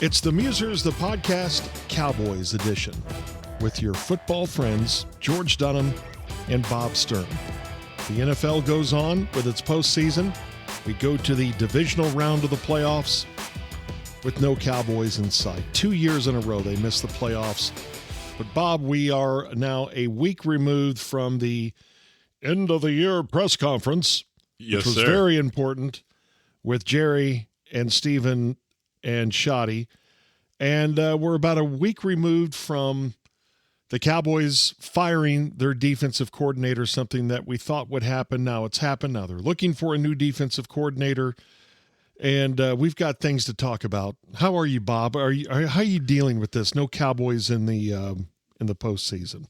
It's the Musers, the podcast Cowboys edition with your football friends, George Dunham and Bob Stern. The NFL goes on with its postseason. We go to the divisional round of the playoffs with no Cowboys in sight. 2 years in a row they missed the playoffs. But Bob, we are now a week removed from the end of the year press conference, Yes, which was sir. very important with Jerry and Steven and Shoddy. And we're about a week removed from the Cowboys firing their defensive coordinator, something that we thought would happen. Now it's happened. Now they're looking for a new defensive coordinator. And we've got things to talk about. How are you, Bob? How are you dealing with this? No Cowboys in the postseason.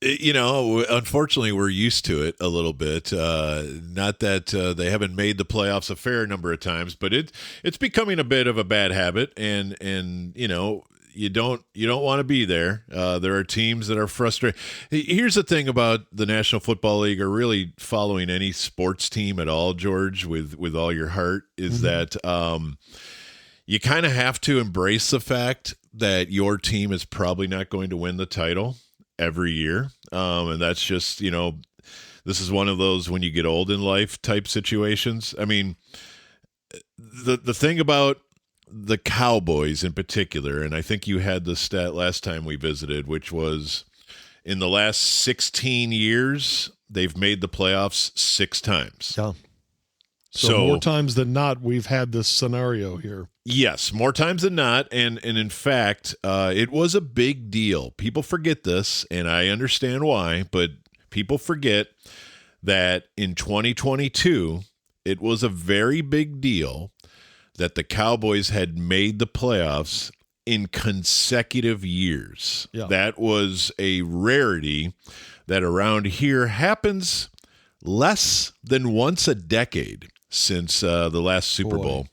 You know, unfortunately, we're used to it a little bit. Not that they haven't made the playoffs a fair number of times, but it's becoming a bit of a bad habit, and you know, you don't want to be there. There are teams that are frustrated. Here's the thing about the National Football League, or really following any sports team at all, George, with all your heart, is that you kind of have to embrace the fact that your team is probably not going to win the title every year. And that's just, you know, this is one of those when you get old in life type situations. I mean, the thing about the Cowboys in particular, and I think you had the stat last time we visited, which was in the last 16 years, they've made the playoffs 6 times. Yeah. So more times than not, we've had this scenario here. Yes, more times than not, and in fact, it was a big deal. People forget this, and I understand why, but people forget that in 2022, it was a very big deal that the Cowboys had made the playoffs in consecutive years. Yeah. That was a rarity that around here happens less than once a decade since the last Super Bowl.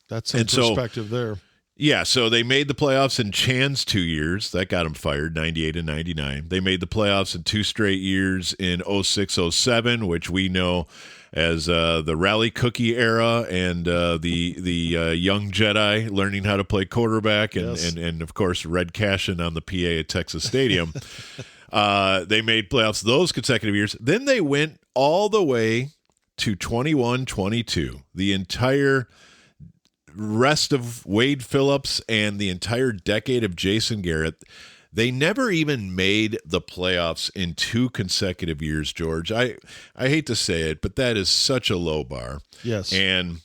That's some perspective there. Yeah, so they made the playoffs in Chan's 2 years. That got them fired, 98 and 99. They made the playoffs in 2 straight years in 06-07, which we know as the Rally Cookie era, and the young Jedi learning how to play quarterback, and, Yes. and of course, Red Cashin on the PA at Texas Stadium. They made playoffs those consecutive years. Then they went all the way to 21-22. The entire rest of Wade Phillips and the entire decade of Jason Garrett, they never even made the playoffs in 2 consecutive years, George. I hate to say it, but that is such a low bar. Yes. And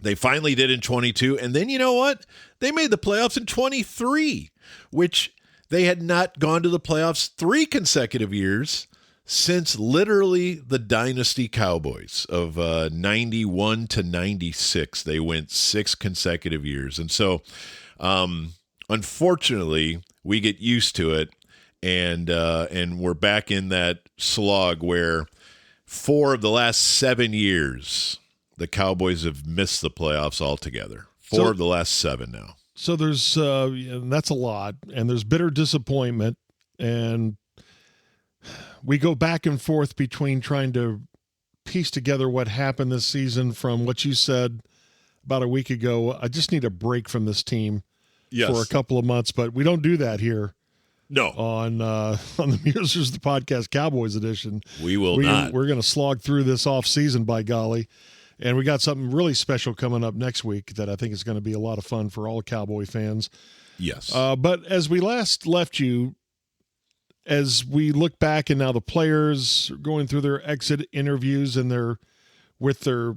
they finally did in 22. And then you know what? They made the playoffs in 23, which they had not gone to the playoffs 3 consecutive years since literally the Dynasty Cowboys of 91 to 96. They went 6 consecutive years. And so, unfortunately, we get used to it, and we're back in that slog where 4 of the last 7 years, the Cowboys have missed the playoffs altogether. 4 of the last 7 now. So there's that's a lot, and there's bitter disappointment, and we go back and forth between trying to piece together what happened this season from what you said about a week ago. I just need a break from this team for a couple of months, but we don't do that here. No. On the Musers, the podcast Cowboys edition. We will not. We're going to slog through this off season, by golly. And we got something really special coming up next week that I think is going to be a lot of fun for all Cowboy fans. Yes. But as we last left you, as we look back, and now the players are going through their exit interviews and with their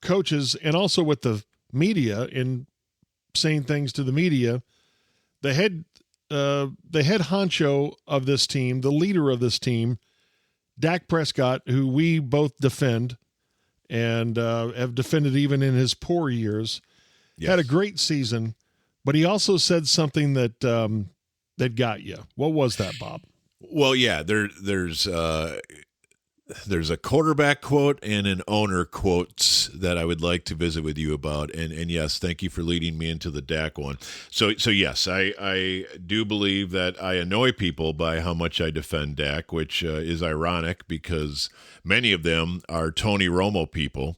coaches, and also with the media, and saying things to the media, the head honcho of this team, the leader of this team, Dak Prescott, who we both defend and have defended even in his poor years, had a great season, but he also said something that got you. What was that, Bob? Well, yeah, there's a quarterback quote and an owner quotes that I would like to visit with you about. And yes, thank you for leading me into the Dak one. So yes, I do believe that I annoy people by how much I defend Dak, which is ironic because many of them are Tony Romo people,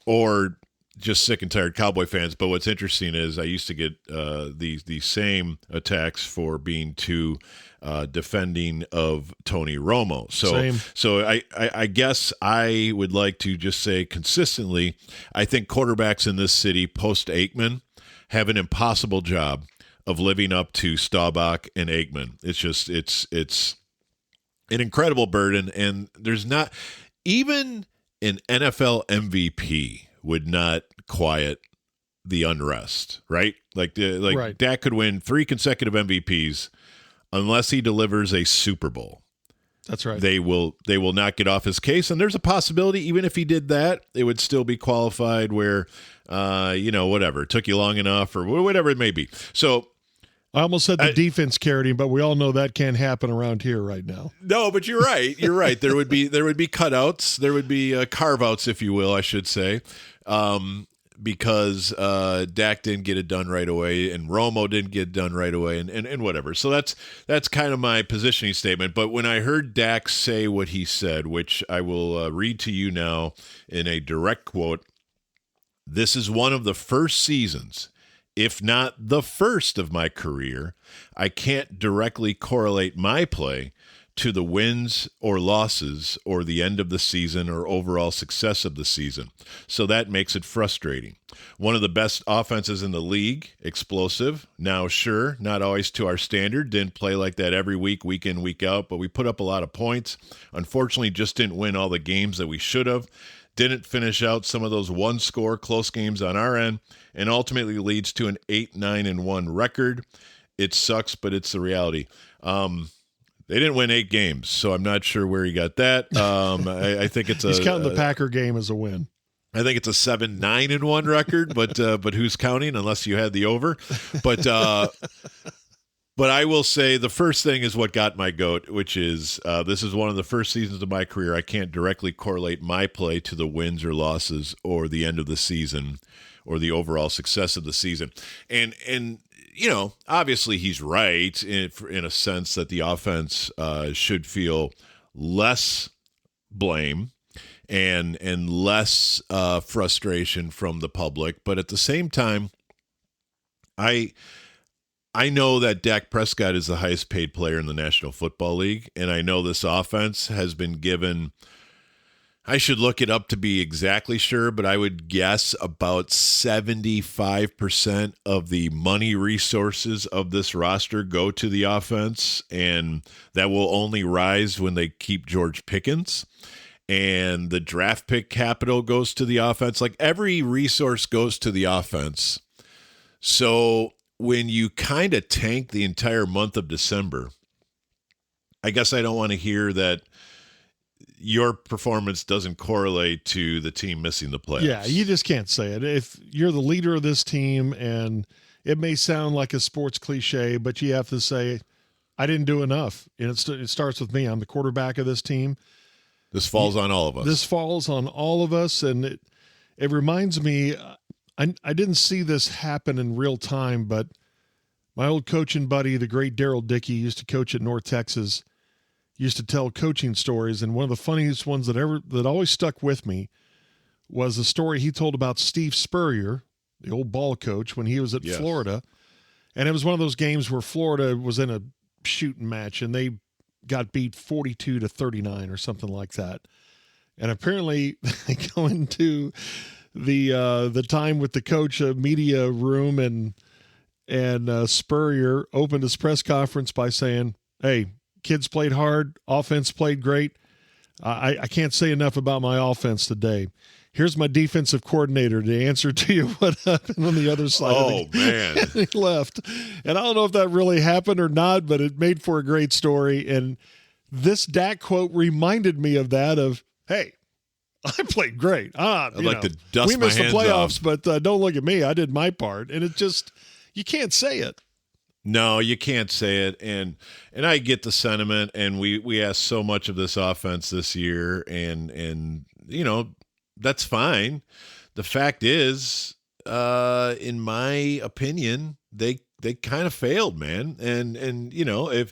or just sick and tired Cowboy fans. But what's interesting is I used to get these same attacks for being too defending of Tony Romo. So I guess I would like to just say consistently, I think quarterbacks in this city post Aikman have an impossible job of living up to Staubach and Aikman. It's an incredible burden, and there's not even an NFL MVP would not quiet the unrest, right? Right. Dak could win 3 consecutive MVPs unless he delivers a Super Bowl. That's right. They will not get off his case, and there's a possibility even if he did that, it would still be qualified where whatever, it took you long enough or whatever it may be. So I almost said the defense carried him, but we all know that can't happen around here right now. No, but you're right. You're right. There would be cutouts. There would be carve-outs, if you will, I should say, because Dak didn't get it done right away, and Romo didn't get it done right away, and whatever. So that's kind of my positioning statement. But when I heard Dak say what he said, which I will read to you now in a direct quote, "This is one of the first seasons, if not the first of my career, I can't directly correlate my play to the wins or losses or the end of the season or overall success of the season. So that makes it frustrating. One of the best offenses in the league, explosive. Now, sure, not always to our standard. Didn't play like that every week, week in, week out, but we put up a lot of points. Unfortunately, just didn't win all the games that we should have. Didn't finish out some of those one-score close games on our end, and ultimately leads to an 8-9-1 record. It sucks, but it's the reality." They didn't win 8 games, so I'm not sure where he got that. I think it's he's counting the Packer game as a win. I think it's a 7-9-1 record, but who's counting unless you had the over? But I will say the first thing is what got my goat, which is this is one of the first seasons of my career I can't directly correlate my play to the wins or losses or the end of the season or the overall success of the season. And obviously he's right in a sense that the offense should feel less blame and less frustration from the public. But at the same time, I know that Dak Prescott is the highest paid player in the National Football League, and I know this offense has been given, I should look it up to be exactly sure, but I would guess about 75% of the money resources of this roster go to the offense, and that will only rise when they keep George Pickens. And the draft pick capital goes to the offense. Like every resource goes to the offense. So when you kind of tank the entire month of December, I guess I don't want to hear that your performance doesn't correlate to the team missing the playoffs. Yeah, you just can't say it. If you're the leader of this team, and it may sound like a sports cliche, but you have to say, I didn't do enough. And it starts with me. I'm the quarterback of this team. This falls on all of us. This falls on all of us, and it reminds me, I didn't see this happen in real time, but my old coaching buddy, the great Daryl Dickey, used to coach at North Texas, used to tell coaching stories, and one of the funniest ones that always stuck with me was the story he told about Steve Spurrier, the old ball coach, when he was at Florida. And it was one of those games where Florida was in a shooting match, and they got beat 42-39 or something like that. And apparently they go into the time with the coach media room, and Spurrier opened his press conference by saying, "Hey, kids played hard. Offense played great. I can't say enough about my offense today. Here's my defensive coordinator to answer to you what happened on the other side." Oh, man. And he left. And I don't know if that really happened or not, but it made for a great story. And this Dak quote reminded me of that hey, I played great. I'd like to dust we my missed the hands playoffs, off. but don't look at me. I did my part. And it just, you can't say it. No, you can't say it, and I get the sentiment, and we asked so much of this offense this year, and that's fine. The fact is, in my opinion, they kind of failed, man, and if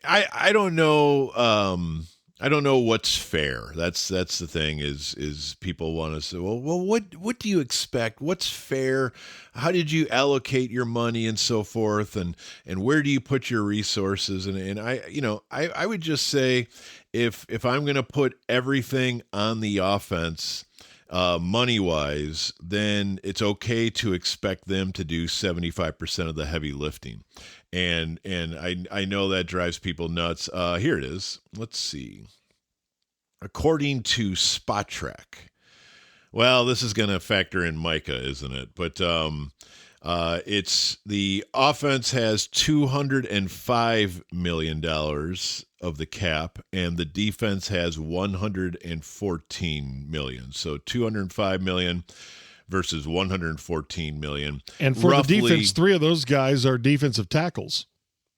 I don't know, I don't know what's fair. That's the thing is people want to say, well, what do you expect? What's fair? How did you allocate your money and so forth? And where do you put your resources? And I would just say if I'm going to put everything on the offense, money wise, then it's okay to expect them to do 75% of the heavy lifting. And I know that drives people nuts. Here it is. Let's see. According to Spot Track, well, this is going to factor in Micah, isn't it? But it's the offense has $205 million of the cap, and the defense has $114 million. So $205 million versus $114 million. And for roughly, the defense, 3 of those guys are defensive tackles.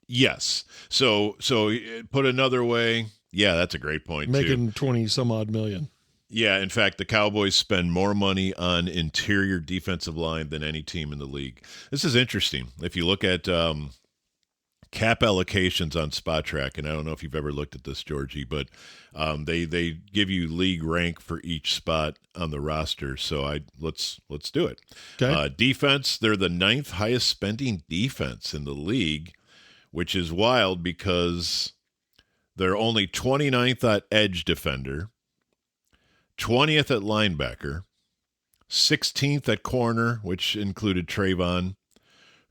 Yes. So put another way, yeah, that's a great point, making 20 some odd million. Yeah, in fact, the Cowboys spend more money on interior defensive line than any team in the league. This is interesting. If you look at cap allocations on Spot Track, and I don't know if you've ever looked at this, Georgie, but they give you league rank for each spot on the roster. So let's do it. Okay. Defense, they're the 9th highest spending defense in the league, which is wild because they're only 29th at edge defender, 20th at linebacker, 16th at corner, which included Trayvon,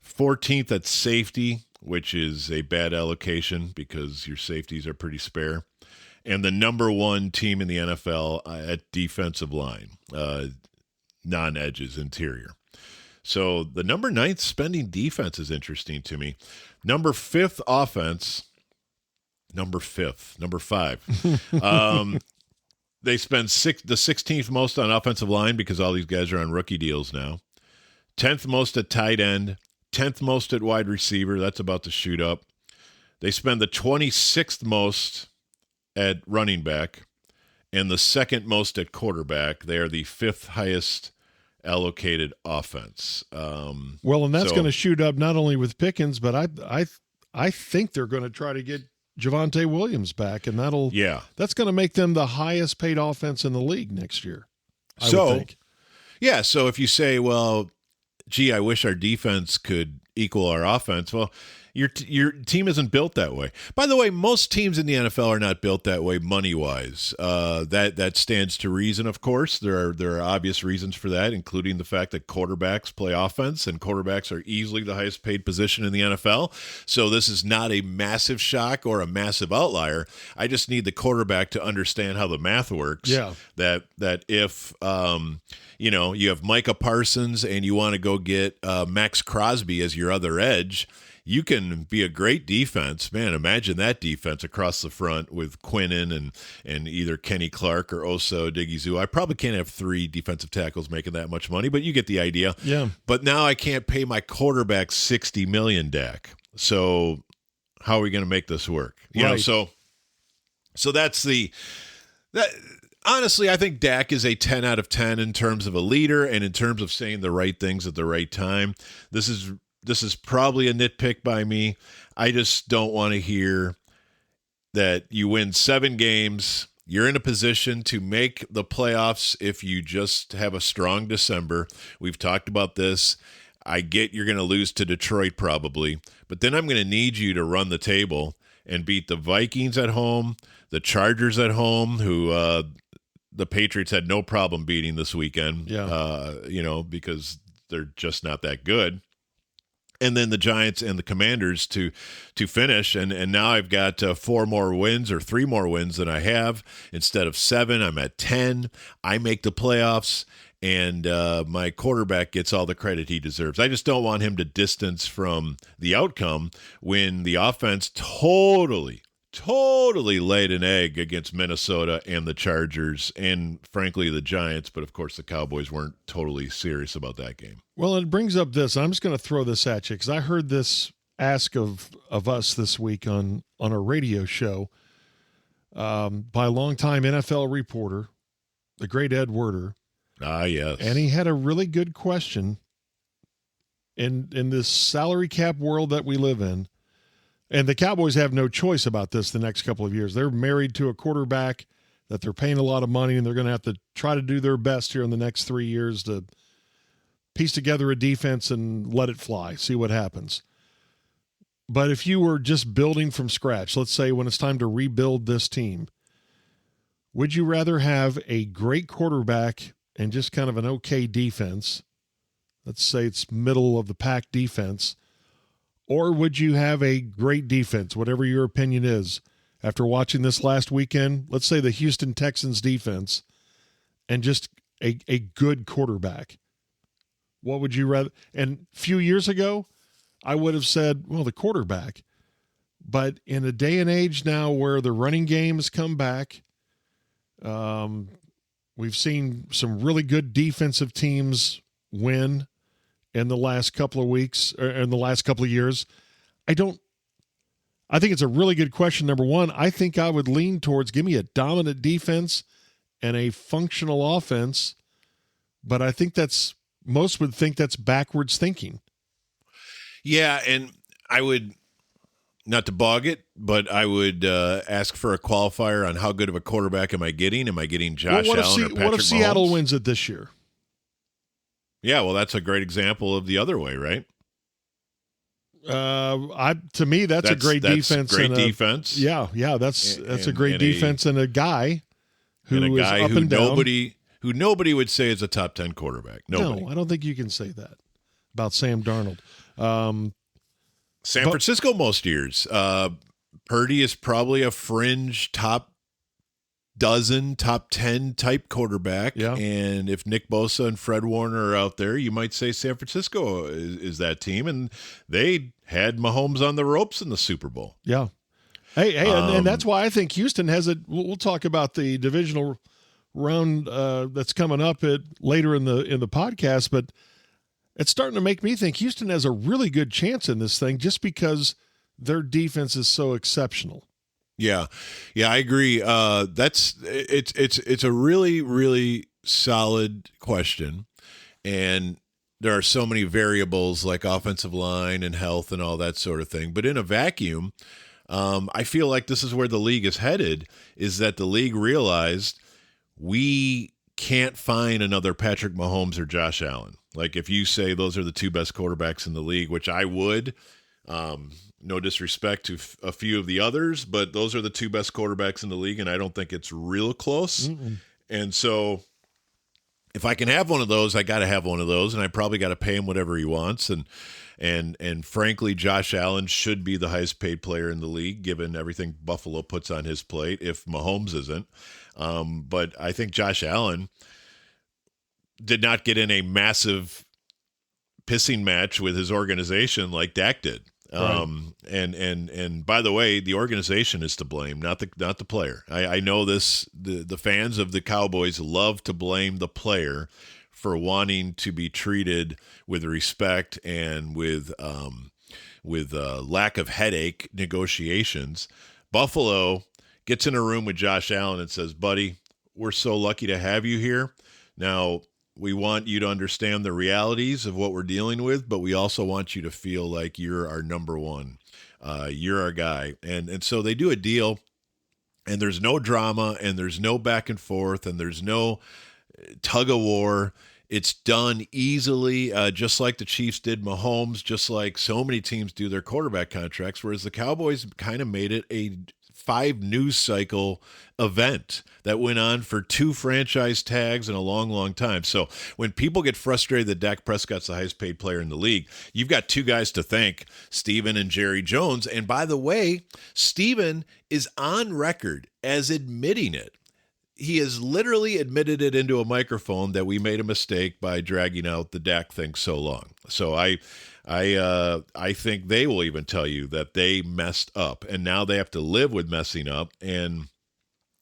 14th at safety, which is a bad allocation because your safeties are pretty spare, and the number 1 team in the NFL at defensive line, non-edges, interior. So the number 9th spending defense is interesting to me. Number 5th offense, number 5. They spend the 16th most on offensive line because all these guys are on rookie deals now. 10th most at tight end. 10th most at wide receiver. That's about to shoot up. They spend the 26th most at running back and the 2nd most at quarterback. They are the 5th highest allocated offense. Well, and that's going to shoot up not only with Pickens, but I think they're going to try to get Javonte Williams back, and that's going to make them the highest paid offense in the league next year, I would think. Yeah, so if you say, well, gee, I wish our defense could equal our offense. Well, your team isn't built that way. By the way, most teams in the NFL are not built that way money-wise. That stands to reason, of course. There are obvious reasons for that, including the fact that quarterbacks play offense, and quarterbacks are easily the highest paid position in the NFL. So this is not a massive shock or a massive outlier. I just need the quarterback to understand how the math works. Yeah. That if you have Micah Parsons and you want to go get Max Crosby as your other edge, you can be a great defense. Man, imagine that defense across the front with Quinnen and either Kenny Clark or Osa Odighizuwa. I probably can't have 3 defensive tackles making that much money, but you get the idea. Yeah. But now I can't pay my quarterback $60 million, Dak. So how are we going to make this work? So that's that. Honestly, I think Dak is a 10 out of 10 in terms of a leader and in terms of saying the right things at the right time. This is probably a nitpick by me. I just don't want to hear that you win 7 games. You're in a position to make the playoffs if you just have a strong December. We've talked about this. I get you're going to lose to Detroit probably, but then I'm going to need you to run the table and beat the Vikings at home, the Chargers at home, who the Patriots had no problem beating this weekend, because they're just not that good. And then the Giants and the Commanders to finish. And now I've got 4 more wins or 3 more wins than I have. Instead of 7, I'm at 10. I make the playoffs, and my quarterback gets all the credit he deserves. I just don't want him to distance from the outcome when the offense totally laid an egg against Minnesota and the Chargers and, frankly, the Giants. But, of course, the Cowboys weren't totally serious about that game. Well, it brings up this. I'm just going to throw this at you because I heard this ask of us this week on a radio show by a longtime NFL reporter, the great Ed Werder. Ah, yes. And he had a really good question. In this salary cap world that we live in, And the Cowboys have no choice about this the next couple of years. They're married to a quarterback that they're paying a lot of money, and they're going to have to try to do their best here in the next 3 years to piece together a defense and let it fly, see what happens. But if you were just building from scratch, let's say when it's time to rebuild this team, would you rather have a great quarterback and just kind of an okay defense? Let's say it's middle of the pack defense. Or would you have a great defense, whatever your opinion is, after watching this last weekend? Let's say the Houston Texans defense and just a good quarterback. What would you rather? And a few years ago, I would have said, well, the quarterback. But in a day and age now where the running game has come back, we've seen some really good defensive teams win in the last couple of weeks, or in the last couple of years. I think it's a really good question. Number one, I think I would lean towards give me a dominant defense and a functional offense, but I think most would think that's backwards thinking. Yeah, and I would, not to bog it, but I would ask for a qualifier on how good of a quarterback am I getting? Am I getting Josh Allen or Patrick Mahomes? What if Seattle wins it this year? Yeah, well, that's a great example of the other way, right? To me, that's a great defense. Great defense. Yeah, that's a great defense and a guy who is up and down. Who nobody would say is a top 10 quarterback. Nobody. No, I don't think you can say that about Sam Darnold. San Francisco most years. Purdy is probably a fringe top dozen, top 10 type quarterback. Yeah. And if Nick Bosa and Fred Warner are out there, you might say San Francisco is that team. And they had Mahomes on the ropes in the Super Bowl. Yeah. Hey, and that's why I think Houston has it. We'll talk about the divisional round that's coming up later in the podcast, but it's starting to make me think Houston has a really good chance in this thing just because their defense is so exceptional. Yeah, I agree. It's a really, really solid question, and there are so many variables like offensive line and health and all that sort of thing. But in a vacuum, I feel like this is where the league is headed, is that the league realized we can't find another Patrick Mahomes or Josh Allen. Like if you say those are the two best quarterbacks in the league, which I would, no disrespect to a few of the others, but those are the two best quarterbacks in the league, and I don't think it's real close. Mm-mm. And so if I can have one of those, I got to have one of those, and I probably got to pay him whatever he wants. And frankly, Josh Allen should be the highest paid player in the league, given everything Buffalo puts on his plate, if Mahomes isn't. But I think Josh Allen did not get in a massive pissing match with his organization like Dak did. Right. And by the way, the organization is to blame, not the player. I know this. The fans of the Cowboys love to blame the player for wanting to be treated with respect and with lack of headache negotiations. Buffalo gets in a room with Josh Allen and says, "Buddy, we're so lucky to have you here. Now, we want you to understand the realities of what we're dealing with, but we also want you to feel like you're our number one. You're our guy." And so they do a deal, and there's no drama, and there's no back and forth, and there's no tug of war. It's done easily, just like the Chiefs did Mahomes, just like so many teams do their quarterback contracts, whereas the Cowboys kind of made it a 5 news cycle event that went on for 2 franchise tags in a long, long time. So when people get frustrated that Dak Prescott's the highest paid player in the league, you've got 2 guys to thank, Steven and Jerry Jones. And by the way, Steven is on record as admitting it. He has literally admitted it into a microphone that we made a mistake by dragging out the Dak thing so long. So I think they will even tell you that they messed up, and now they have to live with messing up. And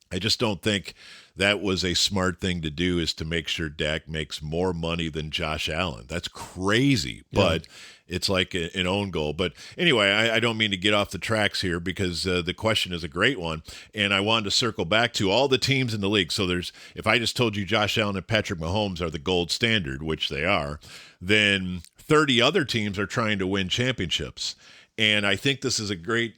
I just don't think that was a smart thing to do, is to make sure Dak makes more money than Josh Allen. That's crazy, but it's like an own goal. But anyway, I don't mean to get off the tracks here, because the question is a great one, and I wanted to circle back to all the teams in the league. So if I just told you Josh Allen and Patrick Mahomes are the gold standard, which they are, then 30 other teams are trying to win championships. And I think this is a great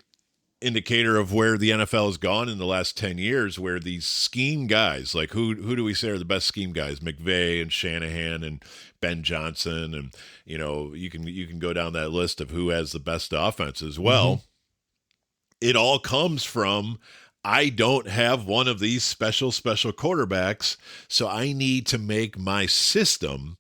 indicator of where the NFL has gone in the last 10 years, where these scheme guys, like who do we say are the best scheme guys? McVay and Shanahan and Ben Johnson. And, you can go down that list of who has the best offenses. Well, it all comes from, I don't have one of these special quarterbacks, so I need to make my system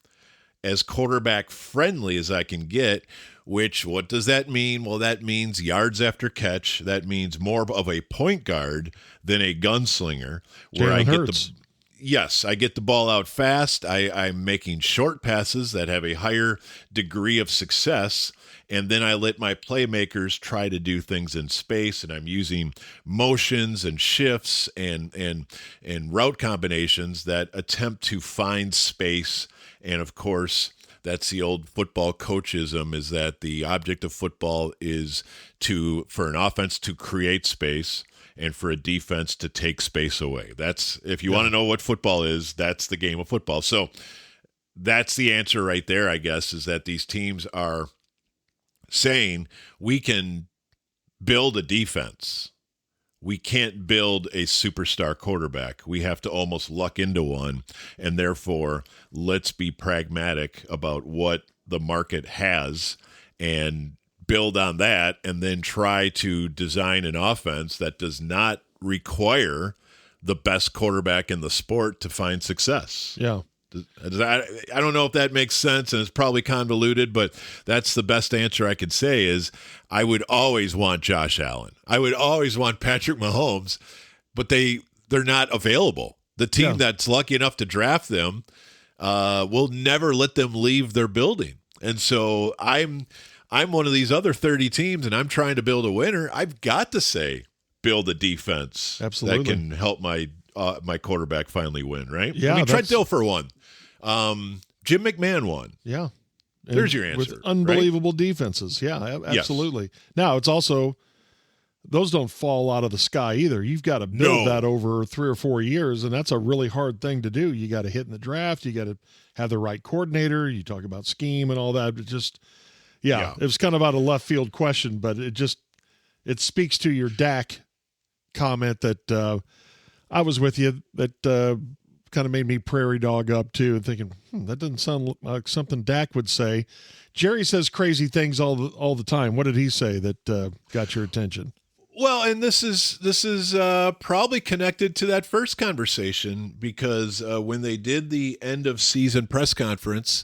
as quarterback friendly as I can get, which, what does that mean? Well, that means yards after catch. That means more of a point guard than a gunslinger, where I get the ball out fast. I'm making short passes that have a higher degree of success. And then I let my playmakers try to do things in space, and I'm using motions and shifts and route combinations that attempt to find space. And of course, that's the old football coachism, is that the object of football is for an offense to create space and for a defense to take space away. That's, if you want to know what football is, that's the game of football. So that's the answer right there, I guess, is that these teams are saying we can build a defense. We can't build a superstar quarterback. We have to almost luck into one, and therefore let's be pragmatic about what the market has and build on that, and then try to design an offense that does not require the best quarterback in the sport to find success. Yeah. I don't know if that makes sense, and it's probably convoluted, but that's the best answer I could say is I would always want Josh Allen. I would always want Patrick Mahomes, but they're not available. The team that's lucky enough to draft them will never let them leave their building. And so I'm one of these other 30 teams, and I'm trying to build a winner. I've got to say, build a defense that can help my quarterback finally win, right? Yeah, I mean, Trent Dilfer won. Jim McMahon won. Yeah. There's your answer. With unbelievable defenses. Yeah, absolutely. Yes. Now, it's also, those don't fall out of the sky either. You've got to build that over 3 or 4 years, and that's a really hard thing to do. You got to hit in the draft. You got to have the right coordinator. You talk about scheme and all that. It just, it was kind of out of left field question, but it speaks to your Dak comment that I was with you, that kind of made me prairie dog up too, and thinking, that doesn't sound like something Dak would say. Jerry says crazy things all the time. What did he say that got your attention? Well, and this is probably connected to that first conversation, because when they did the end of season press conference,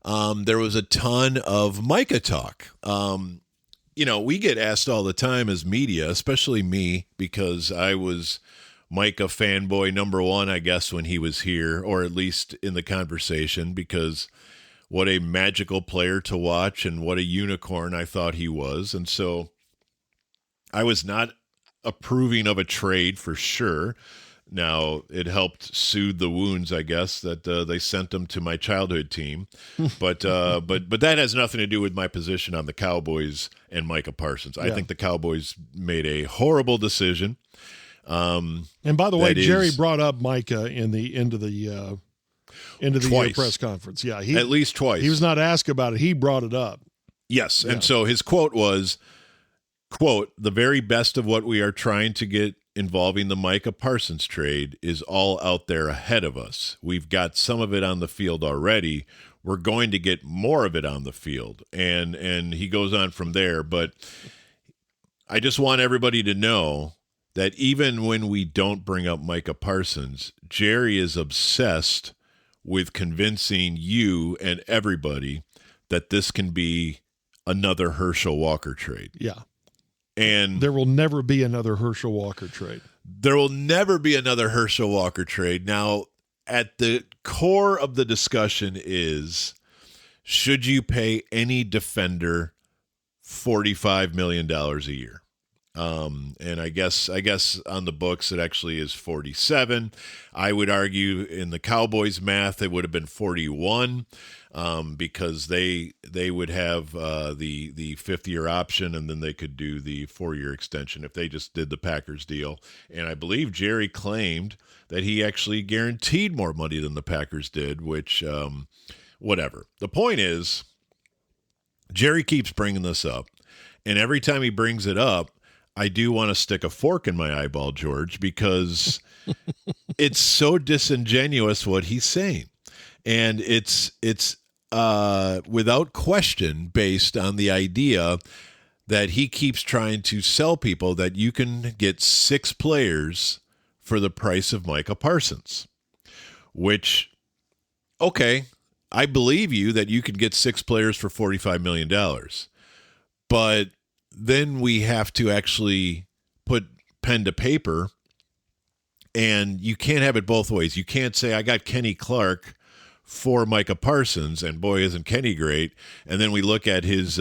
there was a ton of Micah talk. We get asked all the time as media, especially me, because I was Micah fanboy number one, I guess, when he was here, or at least in the conversation, because what a magical player to watch and what a unicorn I thought he was. And so I was not approving of a trade for sure. Now, it helped soothe the wounds, I guess, that they sent him to my childhood team. But that has nothing to do with my position on the Cowboys and Micah Parsons. I think the Cowboys made a horrible decision. And by the way, Jerry brought up Micah in the end of the year press conference. Yeah, at least twice. He was not asked about it. He brought it up. Yes, and so his quote was, quote, "The very best of what we are trying to get involving the Micah Parsons trade is all out there ahead of us. We've got some of it on the field already. We're going to get more of it on the field." And he goes on from there. But I just want everybody to know that even when we don't bring up Micah Parsons, Jerry is obsessed with convincing you and everybody that this can be another Herschel Walker trade. Yeah. And there will never be another Herschel Walker trade. There will never be another Herschel Walker trade. Now, at the core of the discussion is, should you pay any defender $45 million a year? And I guess on the books it actually is 47. I would argue in the Cowboys math it would have been 41, because they would have the 5th-year option, and then they could do the 4-year extension if they just did the Packers deal. And I believe Jerry claimed that he actually guaranteed more money than the Packers did, which whatever. The point is, Jerry keeps bringing this up. And every time he brings it up, I do want to stick a fork in my eyeball, George, because it's so disingenuous what he's saying. And it's without question based on the idea that he keeps trying to sell people that you can get 6 players for the price of Micah Parsons, which, okay, I believe you that you can get 6 players for $45 million. But then we have to actually put pen to paper, and you can't have it both ways. You can't say, I got Kenny Clark for Micah Parsons, and boy, isn't Kenny great. And then we look at his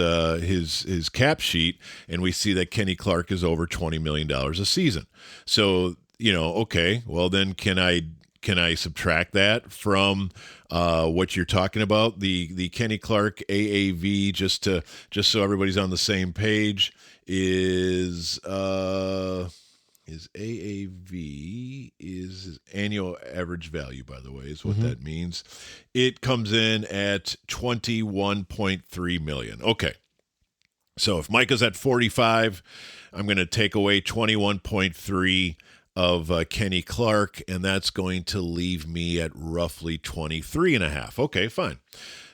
cap sheet, and we see that Kenny Clark is over $20 million a season. So, okay, well then can I subtract that from what you're talking about? The Kenny Clark AAV, just so everybody's on the same page, is his AAV is his annual average value, by the way, is what that means. It comes in at $21.3 million. Okay. So if Micah's at 45, I'm going to take away 21.3 of Kenny Clark, and that's going to leave me at roughly 23.5. Okay, fine.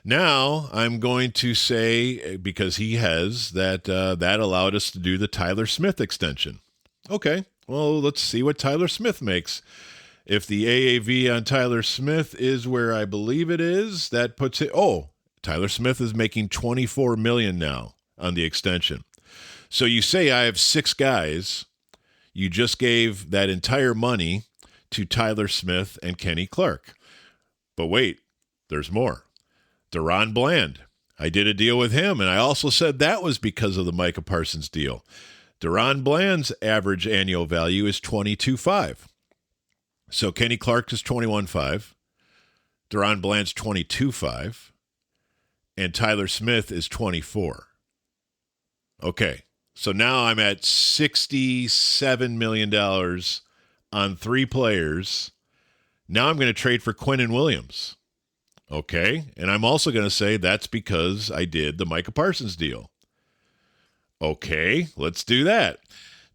Now I'm going to say, because he has, that allowed us to do the Tyler Smith extension. Okay, well, let's see what Tyler Smith makes. If the AAV on Tyler Smith is where I believe it is, that puts it, Tyler Smith is making $24 million now on the extension. So you say I have 6 guys. You just gave that entire money to Tyler Smith and Kenny Clark. But wait, there's more. Deron Bland. I did a deal with him, and I also said that was because of the Micah Parsons deal. Deron Bland's average annual value is $22.5. So Kenny Clark is $21.5. Deron Bland's $22.5. And Tyler Smith is $24. Okay. So now I'm at $67 million on 3 players. Now I'm going to trade for Quinnen Williams. Okay. And I'm also going to say that's because I did the Micah Parsons deal. Okay, let's do that.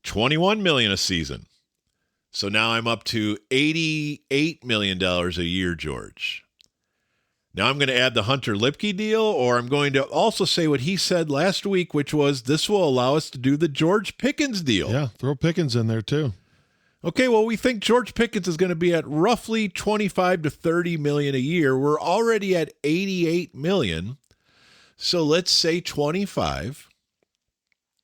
$21 million a season. So now I'm up to $88 million a year, George. Now I'm going to add the Hunter Lipke deal, or I'm going to also say what he said last week, which was this will allow us to do the George Pickens deal. Yeah, throw Pickens in there too. Okay, well, we think George Pickens is going to be at roughly $25 to $30 million a year. We're already at $88 million. So let's say 25.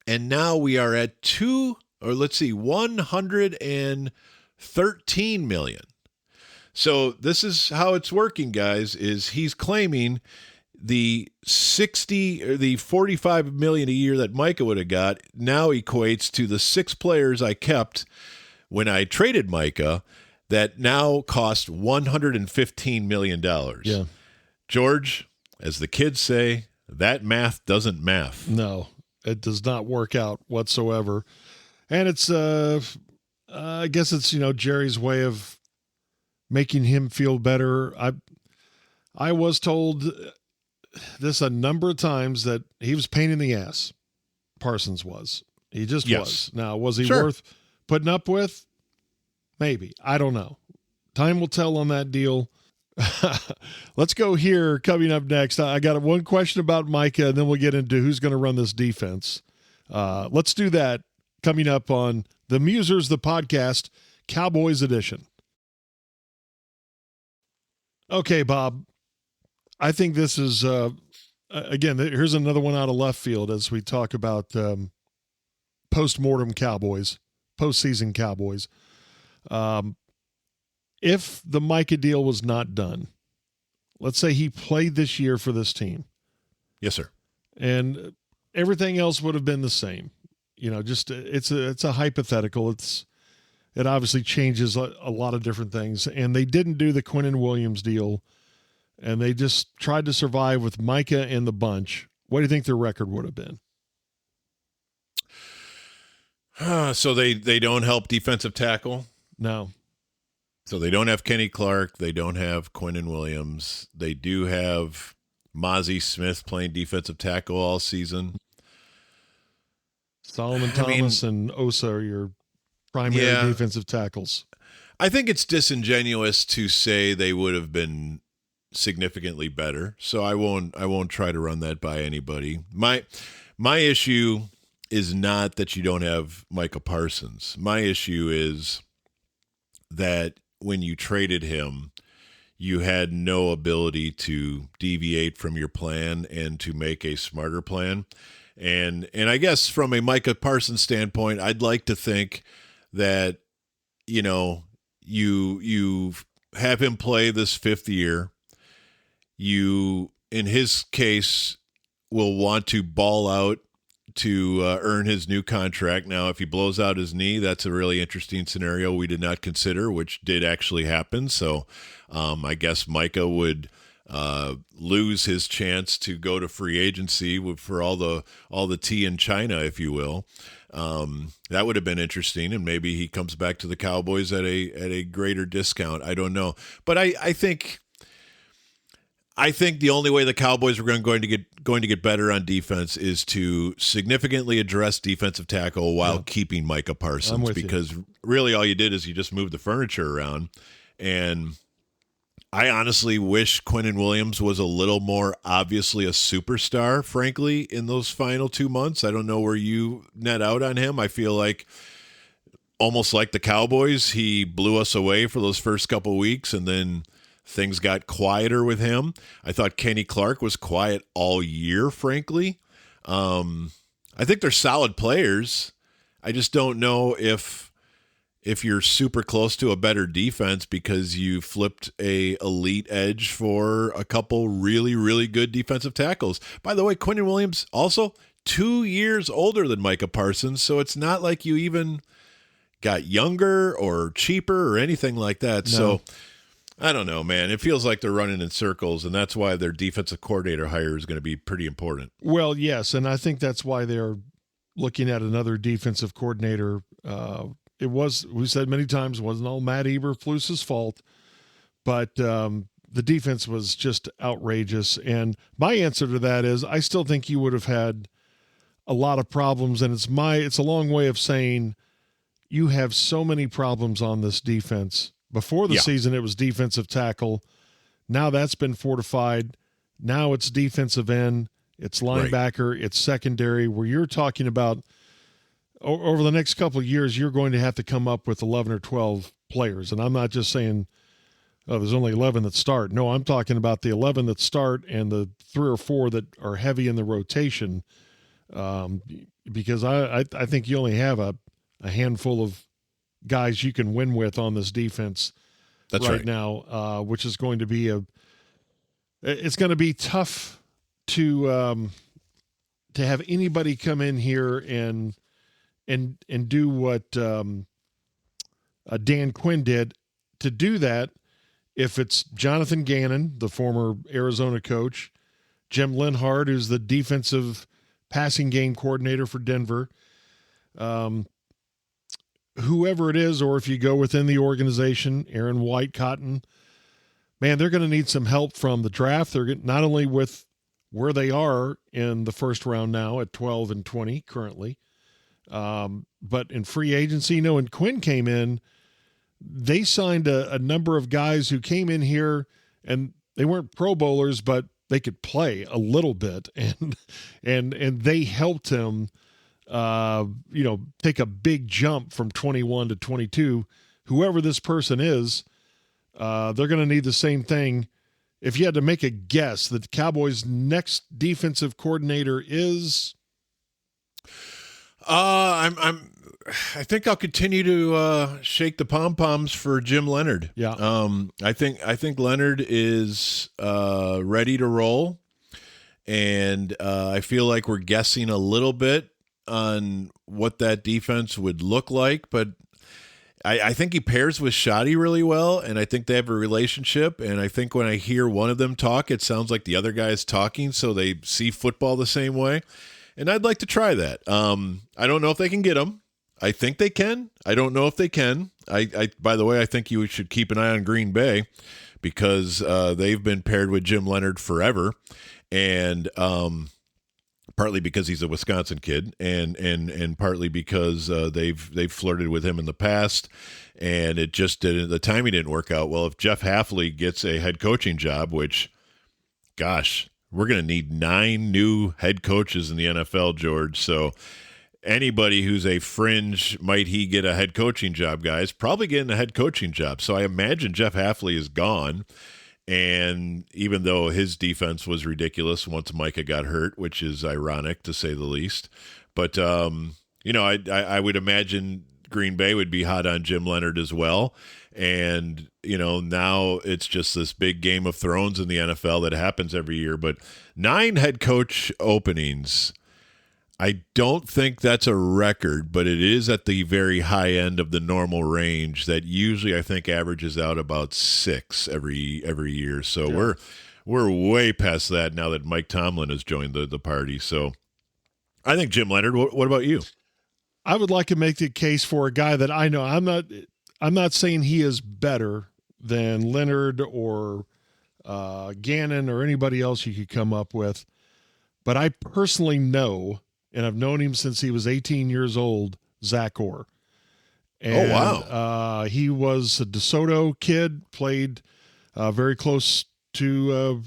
And now we are at $113 million. So this is how it's working, guys, is he's claiming the $45 million a year that Micah would have got now equates to the 6 players I kept when I traded Micah that now cost $115 million. Yeah. George, as the kids say, that math doesn't math. No. It does not work out whatsoever. And it's, I guess it's, Jerry's way of making him feel better. I was told this a number of times that he was pain in the ass. Parsons was. He just was. Now, was he worth putting up with? Maybe. I don't know. Time will tell on that deal. Let's go here. Coming up next, I got one question about Micah, and then we'll get into who's going to run this defense. Let's do that coming up on the Musers, the podcast, Cowboys edition. Okay, Bob. I think this is, again, here's another one out of left field as we talk about post-mortem Cowboys, postseason Cowboys. If the Micah deal was not done, let's say he played this year for this team. Yes, sir. And everything else would have been the same. Just it's a hypothetical. It obviously changes a lot of different things. And they didn't do the Quinnen Williams deal, and they just tried to survive with Micah and the bunch. What do you think their record would have been? So they don't help defensive tackle? No. So they don't have Kenny Clark. They don't have Quinnen Williams. They do have Mozzie Smith playing defensive tackle all season. Solomon Thomas and Osa are your primary defensive tackles. I think it's disingenuous to say they would have been significantly better, so I won't try to run that by anybody. My issue is not that you don't have Micah Parsons. My issue is that when you traded him, you had no ability to deviate from your plan and to make a smarter plan. And I guess from a Micah Parsons standpoint, I'd like to think that, you have him play this fifth year. You, in his case, will want to ball out to earn his new contract. Now, if he blows out his knee, that's a really interesting scenario we did not consider, which did actually happen. So I guess Micah would lose his chance to go to free agency for all the tea in China, if you will. That would have been interesting, and maybe he comes back to the Cowboys at a greater discount. I don't know, but I think the only way the Cowboys are going to get better on defense is to significantly address defensive tackle while keeping Micah Parsons, because really all you did is you just moved the furniture around. And I honestly wish Quinnen Williams was a little more obviously a superstar, frankly, in those final 2 months. I don't know where you net out on him. I feel like almost like the Cowboys, he blew us away for those first couple weeks, and then things got quieter with him. I thought Kenny Clark was quiet all year, frankly. I think they're solid players. I just don't know if you're super close to a better defense because you flipped a elite edge for a couple really, really good defensive tackles. By the way, Quinnen Williams also 2 years older than Micah Parsons, so it's not like you even got younger or cheaper or anything like that. No. So I don't know, man. It feels like they're running in circles, and that's why their defensive coordinator hire is going to be pretty important. Well, yes, and I think that's why they're looking at another defensive coordinator. We said many times, it wasn't all Matt Eberflus's fault, but the defense was just outrageous. And my answer to that is I still think you would have had a lot of problems, and it's a long way of saying you have so many problems on this defense. Before the season, it was defensive tackle. Now that's been fortified. Now it's defensive end, it's linebacker, it's secondary, where you're talking about over the next couple of years, you're going to have to come up with 11 or 12 players. And I'm not just saying there's only 11 that start. No, I'm talking about the 11 that start and the 3 or 4 that are heavy in the rotation, because I think you only have a handful of guys you can win with on this defense right now, which is going to be it's going to be tough to have anybody come in here and do what Dan Quinn did. To do that, if it's Jonathan Gannon, the former Arizona coach, Jim Linhart, who's the defensive passing game coordinator for Denver, whoever it is, or if you go within the organization, Aaron White, Cotton, man, they're going to need some help from the draft. They're not only with where they are in the first round now at 12 and 20 currently, but in free agency, when Quinn came in, they signed a number of guys who came in here and they weren't Pro Bowlers, but they could play a little bit, and they helped him, take a big jump from 21 to 22. Whoever this person is, they're going to need the same thing. If you had to make a guess, the Cowboys' next defensive coordinator is. I think I'll continue to shake the pom-poms for Jim Leonhard. Yeah. I think Leonhard is ready to roll, and I feel like we're guessing a little bit on what that defense would look like, but I think he pairs with Shoddy really well, and I think they have a relationship, and I think when I hear one of them talk, it sounds like the other guy is talking, so they see football the same way, and I'd like to try that. I don't know if they can get him. I think they can. I don't know if they can. By the way, I think you should keep an eye on Green Bay because they've been paired with Jim Leonhard forever, and partly because he's a Wisconsin kid, and partly because they've flirted with him in the past, and it just didn't. The timing didn't work out well. If Jeff Hafley gets a head coaching job, which, gosh, we're going to need 9 new head coaches in the NFL, George. So anybody who's a fringe, might he get a head coaching job, guys, probably getting a head coaching job. So I imagine Jeff Hafley is gone. And even though his defense was ridiculous once Micah got hurt, which is ironic to say the least, but I would imagine Green Bay would be hot on Jim Leonard as well. And now it's just this big Game of Thrones in the NFL that happens every year. But 9 head coach openings, I don't think that's a record, but it is at the very high end of the normal range that usually I think averages out about 6 every year. So yeah, we're way past that now that Mike Tomlin has joined the party. So I think Jim Leonard. What about you? I would like to make the case for a guy that I know. I'm not saying he is better than Leonard or Gannon or anybody else you could come up with, but I personally know, and I've known him since he was 18 years old, Zach Orr. And, oh, wow. He was a DeSoto kid, played very close to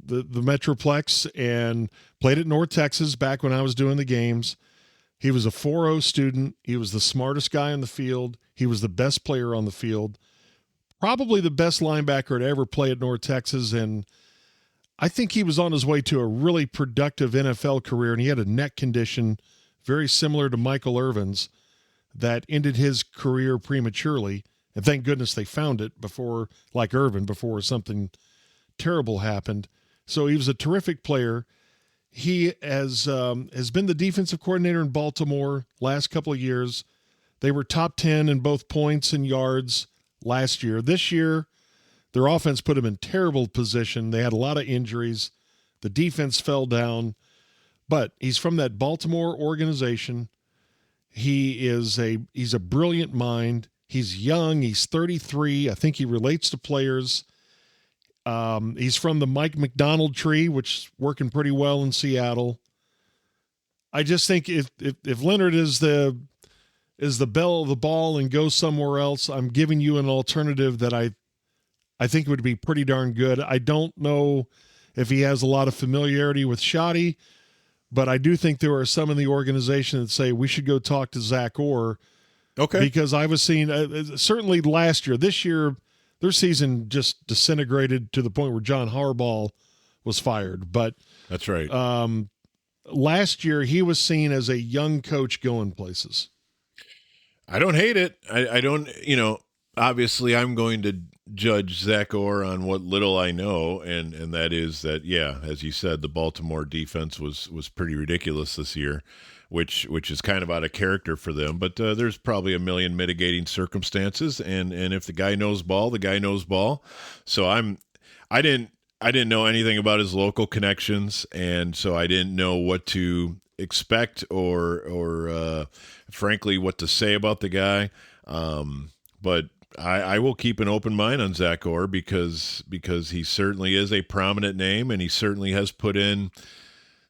the Metroplex, and played at North Texas back when I was doing the games. He was a 4.0 student. He was the smartest guy on the field. He was the best player on the field, probably the best linebacker to ever play at North Texas, and I think he was on his way to a really productive NFL career, and he had a neck condition very similar to Michael Irvin's that ended his career prematurely. And thank goodness they found it before something terrible happened. So he was a terrific player. He has been the defensive coordinator in Baltimore last couple of years. They were top 10 in both points and yards last year. This year, their offense put them in terrible position. They had a lot of injuries. The defense fell down. But he's from that Baltimore organization. He's a brilliant mind. He's young. He's 33. I think he relates to players. He's from the Mike McDonald tree, which is working pretty well in Seattle. I just think if Leonard is the belle of the ball and goes somewhere else, I'm giving you an alternative that I think it would be pretty darn good. I don't know if he has a lot of familiarity with Shoddy, but I do think there are some in the organization that say we should go talk to Zach Orr. Okay. Because I was seeing, certainly last year, this year, their season just disintegrated to the point where John Harbaugh was fired. But that's right. Last year, he was seen as a young coach going places. I don't hate it. I don't, obviously I'm going to judge Zach Orr on what little I know, and that is that, yeah, as you said, the Baltimore defense was pretty ridiculous this year, which is kind of out of character for them. But there's probably a million mitigating circumstances, and if the guy knows ball, the guy knows ball. So I didn't know anything about his local connections, and so I didn't know what to expect or frankly what to say about the guy. But I will keep an open mind on Zach Orr because he certainly is a prominent name, and he certainly has put in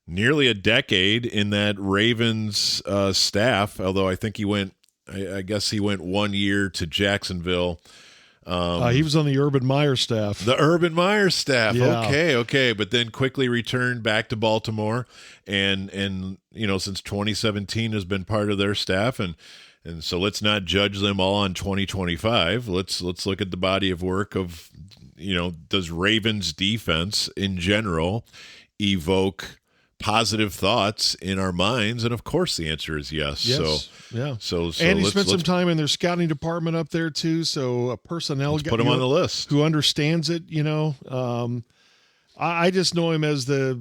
nearly a decade in that Ravens staff. Although I think I guess he went 1 year to Jacksonville. He was on the Urban Meyer staff. The Urban Meyer staff. Yeah. Okay. But then quickly returned back to Baltimore, and since 2017 has been part of their staff, and so let's not judge them all on 2025. Let's look at the body of work of, does Ravens defense in general evoke positive thoughts in our minds? And of course the answer is yes. Yes. So and he spent some time in their scouting department up there too. So a personnel guy, put him on the list, who understands it. I just know him as the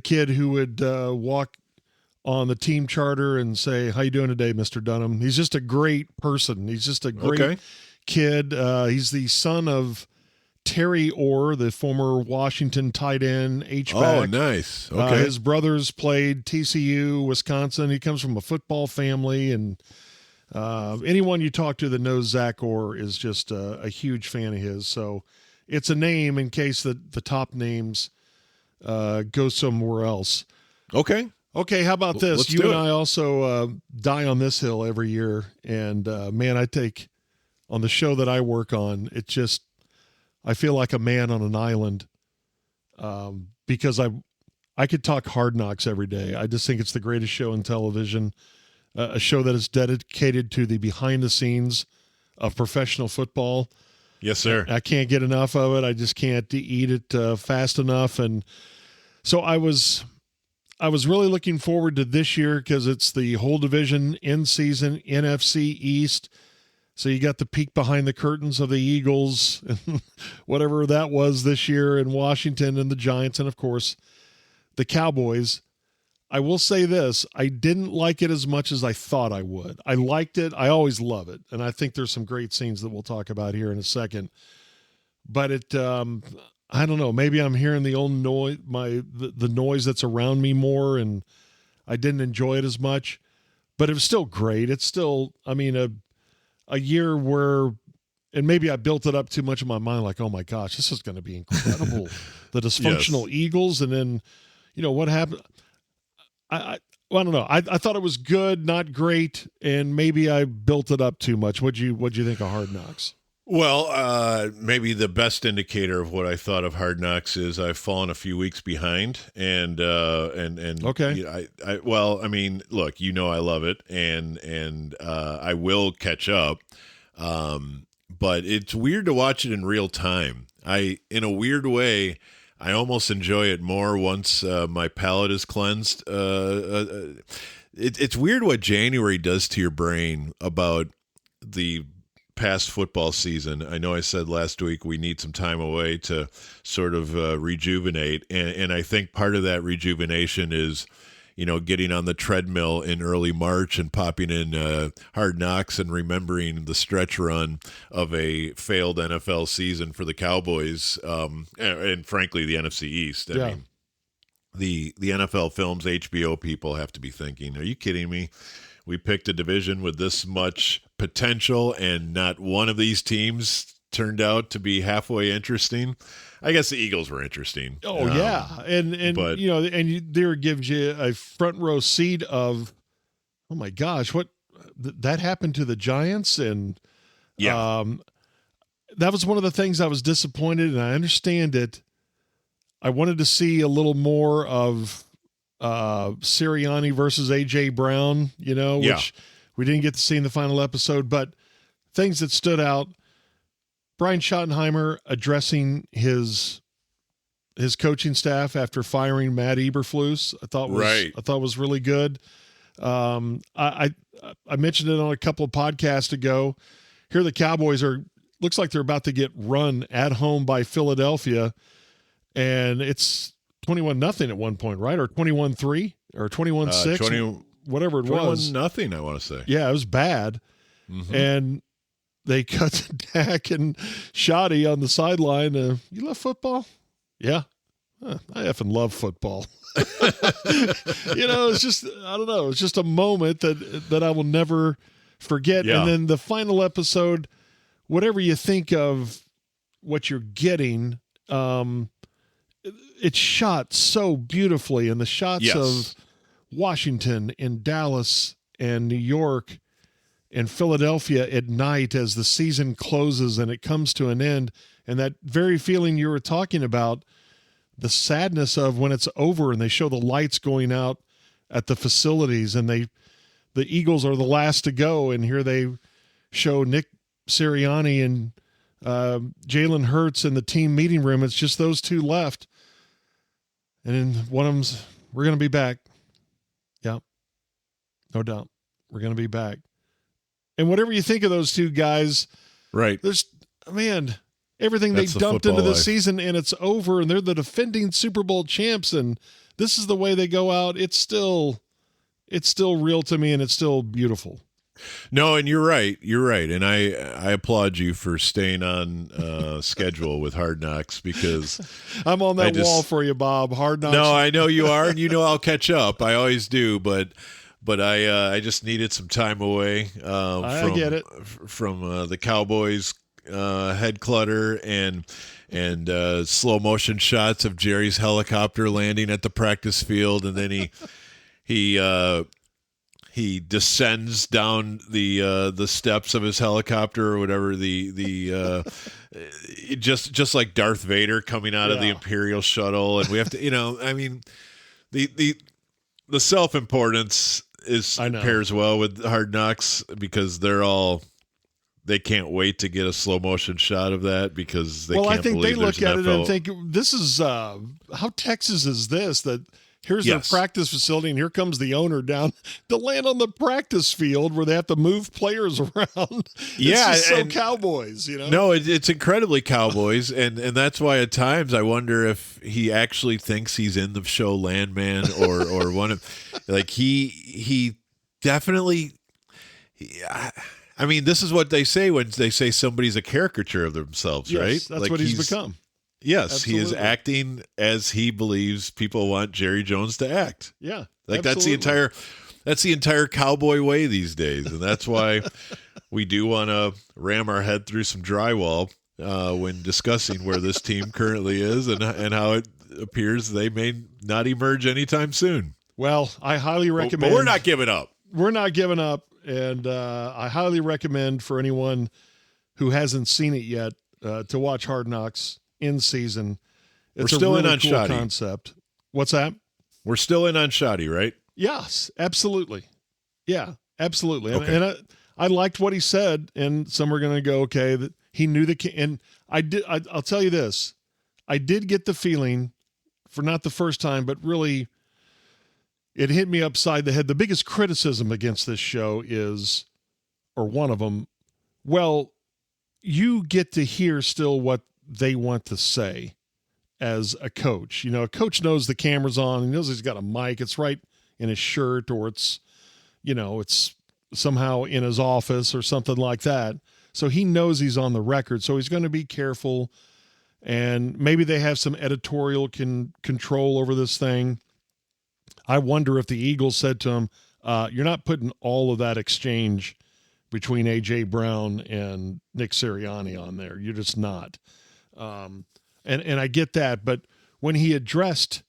kid who would walk on the team charter and say, "How you doing today, Mr. Dunham?" He's just a great person. He's just a great kid. He's the son of Terry Orr, the former Washington tight end, H-back. Oh, nice. Okay. His brothers played TCU, Wisconsin. He comes from a football family, and anyone you talk to that knows Zach Orr is just a huge fan of his. So it's a name in case the top names go somewhere else. Okay. Okay, how about this? Let's You do and it. I also die on this hill every year, and man, I take on the show that I work on. I feel like a man on an island because I could talk Hard Knocks every day. I just think it's the greatest show in television, a show that is dedicated to the behind the scenes of professional football. Yes, sir. I can't get enough of it. I just can't eat it fast enough, and so I was really looking forward to this year because it's the whole division in season, NFC East. So you got the peek behind the curtains of the Eagles and whatever that was this year in Washington and the Giants and, of course, the Cowboys. I will say this. I didn't like it as much as I thought I would. I liked it. I always love it. And I think there's some great scenes that we'll talk about here in a second. But I don't know. Maybe I'm hearing the old noise, the noise that's around me more, and I didn't enjoy it as much. But it was still great. It's still, I mean, a year where, and maybe I built it up too much in my mind, like, oh my gosh, this is going to be incredible. The dysfunctional Eagles, and then, what happened? Well, I don't know. I thought it was good, not great, and maybe I built it up too much. What'd you think of Hard Knocks? Well, maybe the best indicator of what I thought of Hard Knocks is I've fallen a few weeks behind, and okay. I mean, look, I love it, and I will catch up, but it's weird to watch it in real time. In a weird way, I almost enjoy it more once my palate is cleansed. It's weird what January does to your brain about the past football season. I know I said last week we need some time away to sort of rejuvenate, and I think part of that rejuvenation is getting on the treadmill in early March and popping in Hard Knocks and remembering the stretch run of a failed NFL season for the Cowboys, and frankly the NFC East. I mean, the NFL Films HBO people have to be thinking, are you kidding me? We picked a division with this much potential, and not one of these teams turned out to be halfway interesting. I guess the Eagles were interesting. Oh yeah, and but, there gives you a front row seat of, oh my gosh, what that happened to the Giants, and that was one of the things I was disappointed, and I understand it. I wanted to see a little more of Sirianni versus A.J. Brown, which we didn't get to see in the final episode, but things that stood out. Brian Schottenheimer addressing his coaching staff after firing Matt Eberflus, I thought was really good. I mentioned it on a couple of podcasts ago. Here the Cowboys looks like they're about to get run at home by Philadelphia, and it's 21-0 at one point, right? Or 21-3 or 21-6, whatever it was. 21-0, I want to say. Yeah, it was bad. Mm-hmm. And they cut to Dak and Shoddy on the sideline. You love football? Yeah. I effing love football. It's just, I don't know. It's just a moment that I will never forget. Yeah. And then the final episode, whatever you think of what you're getting, it's shot so beautifully, and the shots of Washington and Dallas and New York and Philadelphia at night as the season closes and it comes to an end, and that very feeling you were talking about, the sadness of when it's over and they show the lights going out at the facilities, and the Eagles are the last to go, and here they show Nick Sirianni and Jalen Hurts in the team meeting room. It's just those two left. And then one of them's, we're going to be back. Yeah, no doubt. We're going to be back. And whatever you think of those two guys, right? There's, everything they dumped into the season, and it's over, and they're the defending Super Bowl champs, and this is the way they go out. It's still real to me, and it's still beautiful. No, and you're right. And I applaud you for staying on schedule with Hard Knocks, because I'm on that wall for you, Bob. Hard Knocks. No, I know you are, and I'll catch up. I always do, but I just needed some time away I get it. from the Cowboys head clutter and slow motion shots of Jerry's helicopter landing at the practice field, and then he descends down the steps of his helicopter or whatever, just like Darth Vader coming out of the Imperial shuttle, and we have to, I mean, the self-importance pairs well with Hard Knocks, because they can't wait to get a slow motion shot of that, because I think they look at it and think, this is how Texas is this, that here's their practice facility, and here comes the owner down to land on the practice field where they have to move players around. It's so Cowboys, No, it's incredibly Cowboys, and that's why at times I wonder if he actually thinks he's in the show Landman or one of, like, he definitely. I mean, this is what they say when they say somebody's a caricature of themselves, right? That's like what he's become. Yes, absolutely. He is acting as he believes people want Jerry Jones to act. Yeah, like absolutely. that's the entire Cowboy way these days, and that's why we do want to ram our head through some drywall when discussing where this team currently is and how it appears they may not emerge anytime soon. Well, I highly recommend. But we're not giving up. We're not giving up, and I highly recommend for anyone who hasn't seen it yet to watch Hard Knocks in season. It's We're still a really in on cool Shoddy. concept. What's that? We're still in on Shoddy, right? Yes, absolutely. Yeah, absolutely. Okay. And I liked what he said, and some are going to go, okay, that he knew and I did. I'll tell you this. I did get the feeling, for not the first time, but really it hit me upside the head. The biggest criticism against this show is, or one of them, well, you get to hear still what they want to say as a coach. A coach knows the camera's on. He knows he's got a mic. It's right in his shirt, or it's somehow in his office or something like that. So he knows he's on the record. So he's going to be careful. And maybe they have some editorial control over this thing. I wonder if the Eagles said to him, you're not putting all of that exchange between A.J. Brown and Nick Sirianni on there. You're just not. And I get that. But when he addressed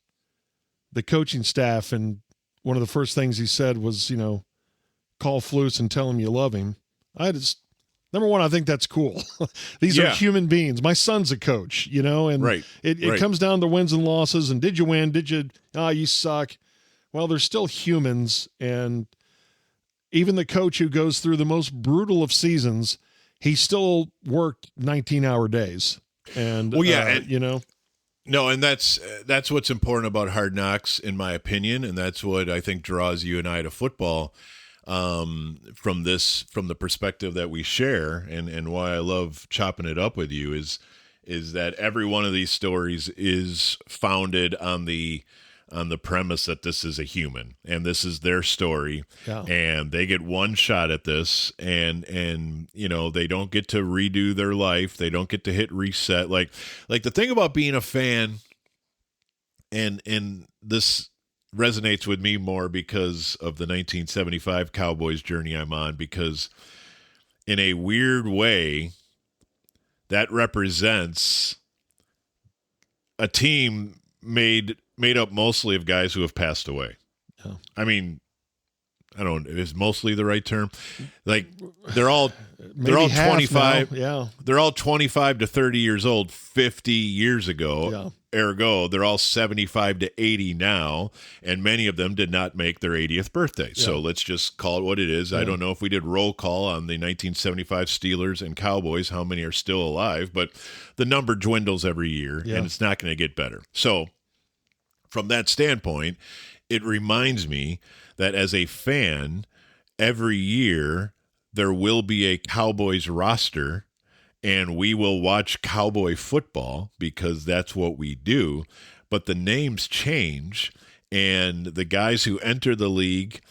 the coaching staff, and one of the first things he said was, call Flus and tell him you love him. Number one, I think that's cool. These are human beings. My son's a coach, and right. It comes down to wins and losses. And did you win? Did you? You suck. Well, they're still humans. And even the coach who goes through the most brutal of seasons, he still worked 19-hour days. And, No, and that's what's important about Hard Knocks, in my opinion, and that's what I think draws you and I to football, from the perspective that we share, and why I love chopping it up with you is that every one of these stories is founded on the premise that this is a human and this is their story, and they get one shot at this, and they don't get to redo their life, they don't get to hit reset. Like the thing about being a fan, and this resonates with me more because of the 1975 Cowboys journey I'm on, because in a weird way that represents a team made up mostly of guys who have passed away. Oh. I mean, I don't. Is mostly the right term? Like they're all 25. Now. Yeah, they're all 25 to 30 years old 50 years ago. Yeah. Ergo, they're all 75 to 80 now, and many of them did not make their 80th birthday. Yeah. So let's just call it what it is. Yeah. I don't know if we did roll call on the 1975 Steelers and Cowboys, how many are still alive, but the number dwindles every year, and it's not going to get better. So from that standpoint, it reminds me that as a fan, every year there will be a Cowboys roster, and we will watch Cowboy football because that's what we do. But the names change, and the guys who enter the league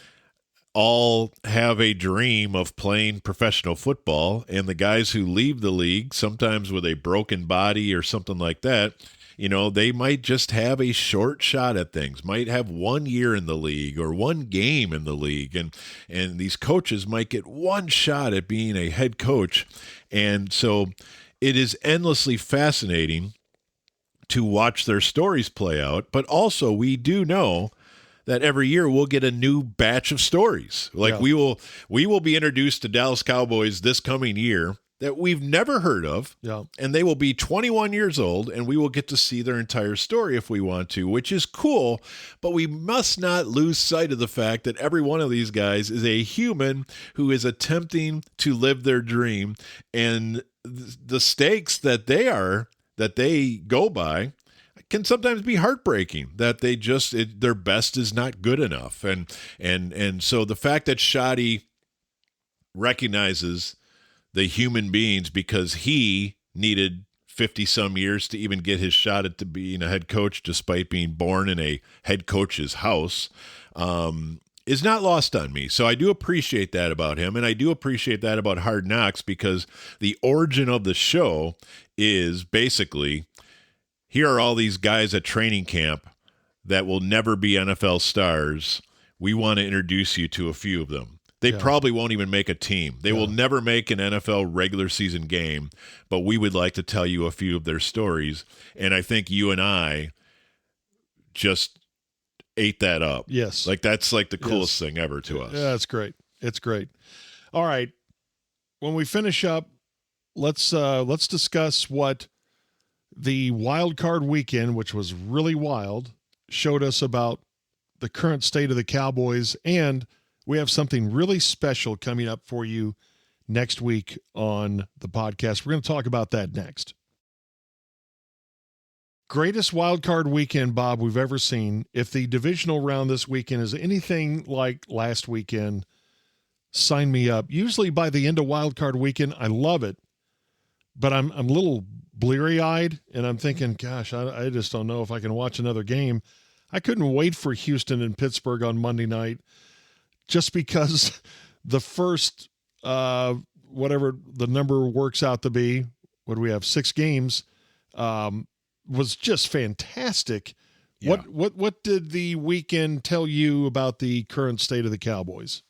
all have a dream of playing professional football, and the guys who leave the league, sometimes with a broken body or something like that, They might just have a short shot at things, might have 1 year in the league or one game in the league. And these coaches might get one shot at being a head coach. And so it is endlessly fascinating to watch their stories play out. But also we do know that every year we'll get a new batch of stories. Like we will be introduced to Dallas Cowboys this coming year that we've never heard of. Yeah. And they will be 21 years old, and we will get to see their entire story if we want to, which is cool. But we must not lose sight of the fact that every one of these guys is a human who is attempting to live their dream. And the stakes that they go by can sometimes be heartbreaking, that their best is not good enough. And so the fact that Shoddy recognizes the human beings because he needed 50 some years to even get his shot at being a head coach, despite being born in a head coach's house, is not lost on me. So I do appreciate that about him. And I do appreciate that about Hard Knocks, because the origin of the show is basically, here are all these guys at training camp that will never be NFL stars. We want to introduce you to a few of them. They probably won't even make a team. They will never make an NFL regular season game, but we would like to tell you a few of their stories. And I think you and I just ate that up. Yes. Like, that's like the coolest thing ever to us. Yeah, that's great. It's great. All right. When we finish up, let's discuss what the wild card weekend, which was really wild, showed us about the current state of the Cowboys. And we have something really special coming up for you next week on the podcast. We're going to talk about that next. Greatest wild card weekend, Bob, we've ever seen. If the divisional round this weekend is anything like last weekend, sign me up. Usually by the end of wild card weekend, I love it, but I'm a little bleary-eyed, and I'm thinking, gosh, I just don't know if I can watch another game. I couldn't wait for Houston and Pittsburgh on Monday night, just because the first, whatever the number works out to be, what do we have, 6 games, was just fantastic. Yeah. What did the weekend tell you about the current state of the Cowboys?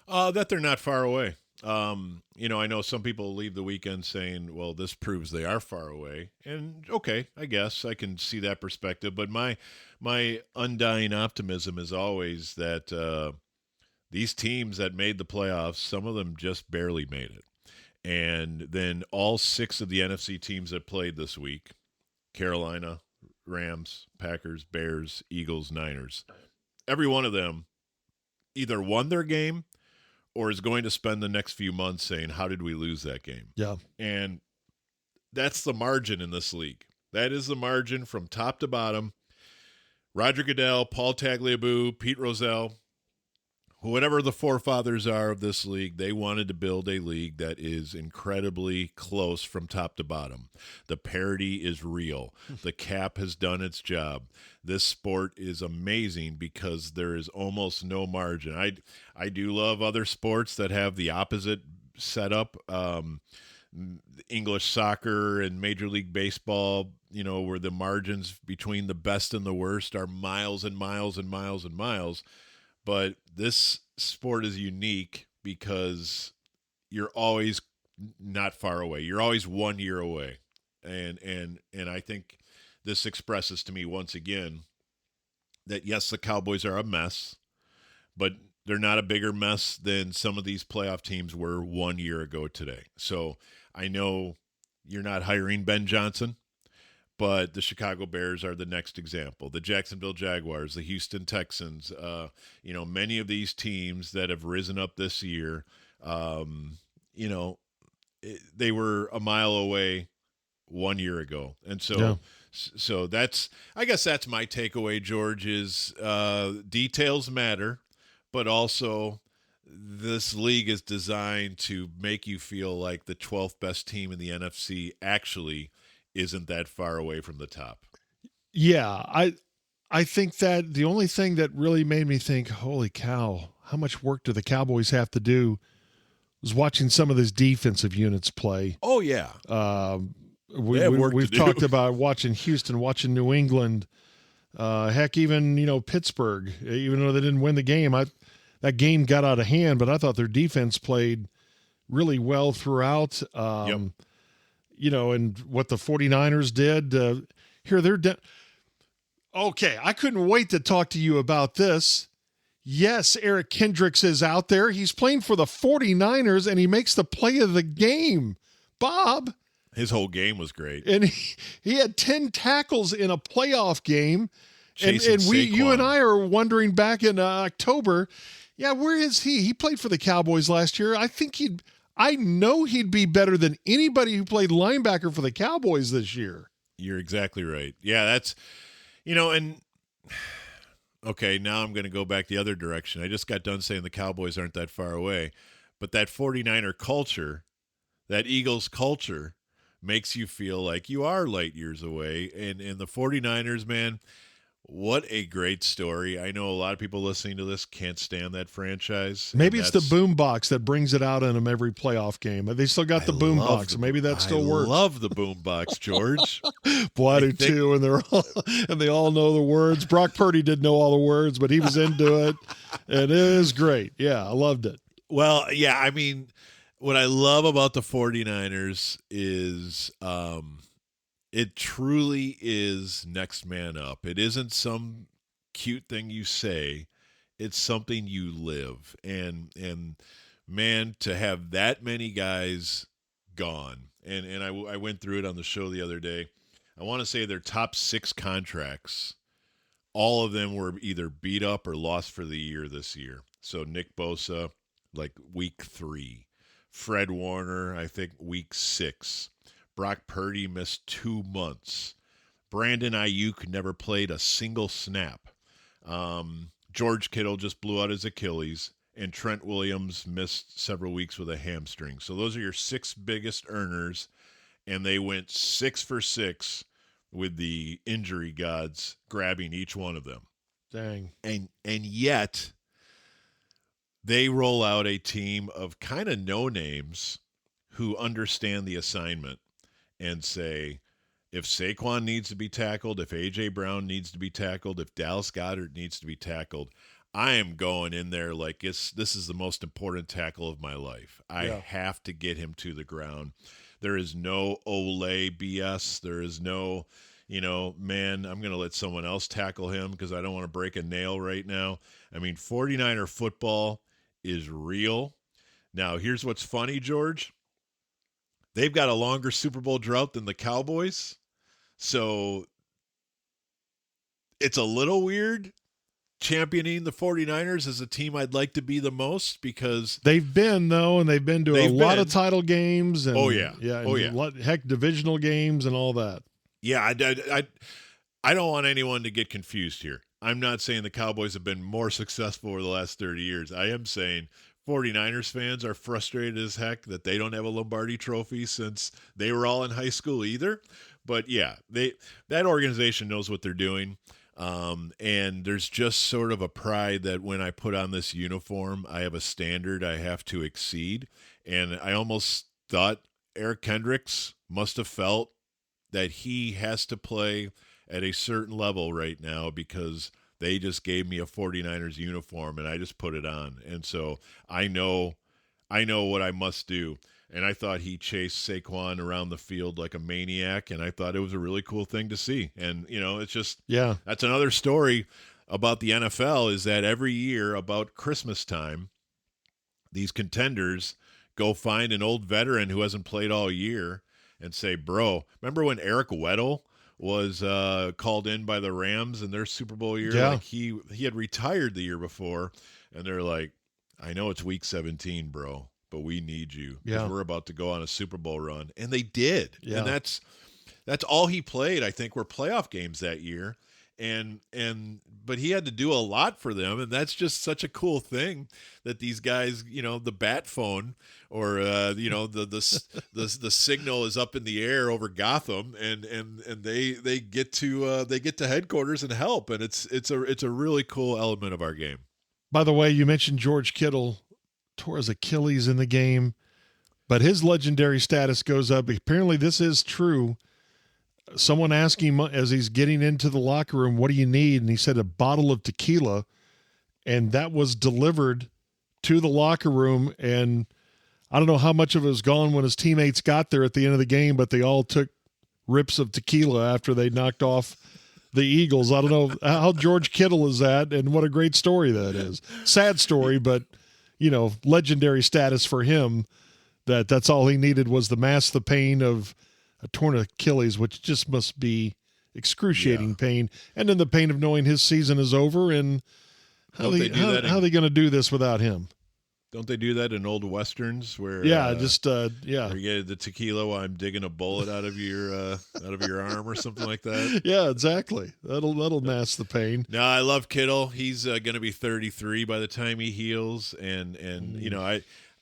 That they're not far away. I know some people leave the weekend saying, well, this proves they are far away. And okay, I guess I can see that perspective. But my undying optimism is always that these teams that made the playoffs, some of them just barely made it. And then all 6 of the NFC teams that played this week, Carolina, Rams, Packers, Bears, Eagles, Niners, every one of them either won their game or is going to spend the next few months saying, how did we lose that game? Yeah. And that's the margin in this league. That is the margin from top to bottom. Roger Goodell, Paul Tagliabue, Pete Rozelle, whatever the forefathers are of this league, they wanted to build a league that is incredibly close from top to bottom. The parity is real. The cap has done its job. This sport is amazing because there is almost no margin. I do love other sports that have the opposite setup. English soccer and Major League Baseball, where the margins between the best and the worst are miles and miles and miles and miles. But this sport is unique because you're always not far away. You're always 1 year away. And I think this expresses to me once again that, yes, the Cowboys are a mess, but they're not a bigger mess than some of these playoff teams were 1 year ago today. So I know you're not hiring Ben Johnson, but the Chicago Bears are the next example. The Jacksonville Jaguars, the Houston Texans, many of these teams that have risen up this year, they were a mile away 1 year ago. And so I guess that's my takeaway, George, is details matter, but also this league is designed to make you feel like the 12th best team in the NFC actually isn't that far away from the top. Yeah, I think that the only thing that really made me think, holy cow, how much work do the Cowboys have to do, was watching some of these defensive units play. Oh, yeah. We've talked about watching Houston, watching New England, heck, even Pittsburgh. Even though they didn't win the game, that game got out of hand. But I thought their defense played really well throughout. And what the 49ers did here, okay, I couldn't wait to talk to you about this. Yes, Eric Kendricks is out there. He's playing for the 49ers, and he makes the play of the game. Bob. His whole game was great. And he had 10 tackles in a playoff game. And you and I are wondering back in October, where is he? He played for the Cowboys last year. I know he'd be better than anybody who played linebacker for the Cowboys this year. You're exactly right. Yeah, that's, and okay, now I'm going to go back the other direction. I just got done saying the Cowboys aren't that far away. But that 49er culture, that Eagles culture, makes you feel like you are light years away. And the 49ers, man, what a great story. I know a lot of people listening to this can't stand that franchise. Maybe it's the boom box that brings it out in them every playoff game. They still got the boom box. Maybe that still works. I love the boom box, George. Boy, I do too. And they all know the words. Brock Purdy didn't know all the words, but he was into it. And it is great. Yeah, I loved it. Well, yeah, I mean, what I love about the 49ers is it truly is next man up. It isn't some cute thing you say. It's something you live. And man, to have that many guys gone, and I went through it on the show the other day. I want to say their top 6 contracts, all of them were either beat up or lost for the year this year. So Nick Bosa, like week 3. Fred Warner, I think week 6. Brock Purdy missed 2 months. Brandon Ayuk never played a single snap. George Kittle just blew out his Achilles. And Trent Williams missed several weeks with a hamstring. So those are your 6 biggest earners. And they went 6 for 6 with the injury gods grabbing each one of them. Dang. And yet they roll out a team of kind of no-names who understand the assignment and say, if Saquon needs to be tackled, if A.J. Brown needs to be tackled, if Dallas Goedert needs to be tackled, I am going in there like this is the most important tackle of my life. I have to get him to the ground. There is no Ole BS. There is no, man, I'm going to let someone else tackle him because I don't want to break a nail right now. I mean, 49er football is real. Now, here's what's funny, George. They've got a longer Super Bowl drought than the Cowboys. So it's a little weird championing the 49ers as a team I'd like to be the most because they've been to a lot of title games and heck, divisional games and all that. Yeah, I don't want anyone to get confused here. I'm not saying the Cowboys have been more successful over the last 30 years. I am saying 49ers fans are frustrated as heck that they don't have a Lombardi trophy since they were all in high school either. But yeah, that organization knows what they're doing. And there's just sort of a pride that when I put on this uniform, I have a standard I have to exceed. And I almost thought Eric Kendricks must have felt that he has to play at a certain level right now because they just gave me a 49ers uniform and I just put it on. And so I know what I must do. And I thought he chased Saquon around the field like a maniac, and I thought it was a really cool thing to see. And, it's just that's another story about the NFL is that every year about Christmas time, these contenders go find an old veteran who hasn't played all year and say, bro, remember when Eric Weddle was called in by the Rams in their Super Bowl year? Yeah. Like he had retired the year before, and they're like, I know it's week 17, bro, but we need you because we're about to go on a Super Bowl run. And they did. Yeah. And that's all he played, I think, were playoff games that year. But he had to do a lot for them, and that's just such a cool thing that these guys, the bat phone or the signal is up in the air over Gotham, and they get to headquarters and help, and it's a really cool element of our game. By the way, you mentioned George Kittle tore his Achilles in the game, But his legendary status goes up. Apparently, this is true. Someone asked him as he's getting into the locker room, what do you need? And he said a bottle of tequila. And that was delivered to the locker room. And I don't know how much of it was gone when his teammates got there at the end of the game, but they all took rips of tequila after they knocked off the Eagles. I don't know how George Kittle is that, and what a great story that is. Sad story, but, legendary status for him. That's all he needed was to mask the pain of a torn Achilles, which just must be excruciating pain. And then the pain of knowing his season is over, and how are they going to do this without him? Don't they do that in old westerns where where you get the tequila while I'm digging a bullet out of your arm or something like that? Yeah, exactly. That'll mask the pain. No, I love Kittle. He's going to be 33 by the time he heals, and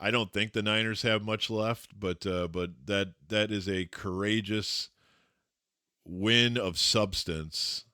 I don't think the Niners have much left, but that is a courageous win of substance.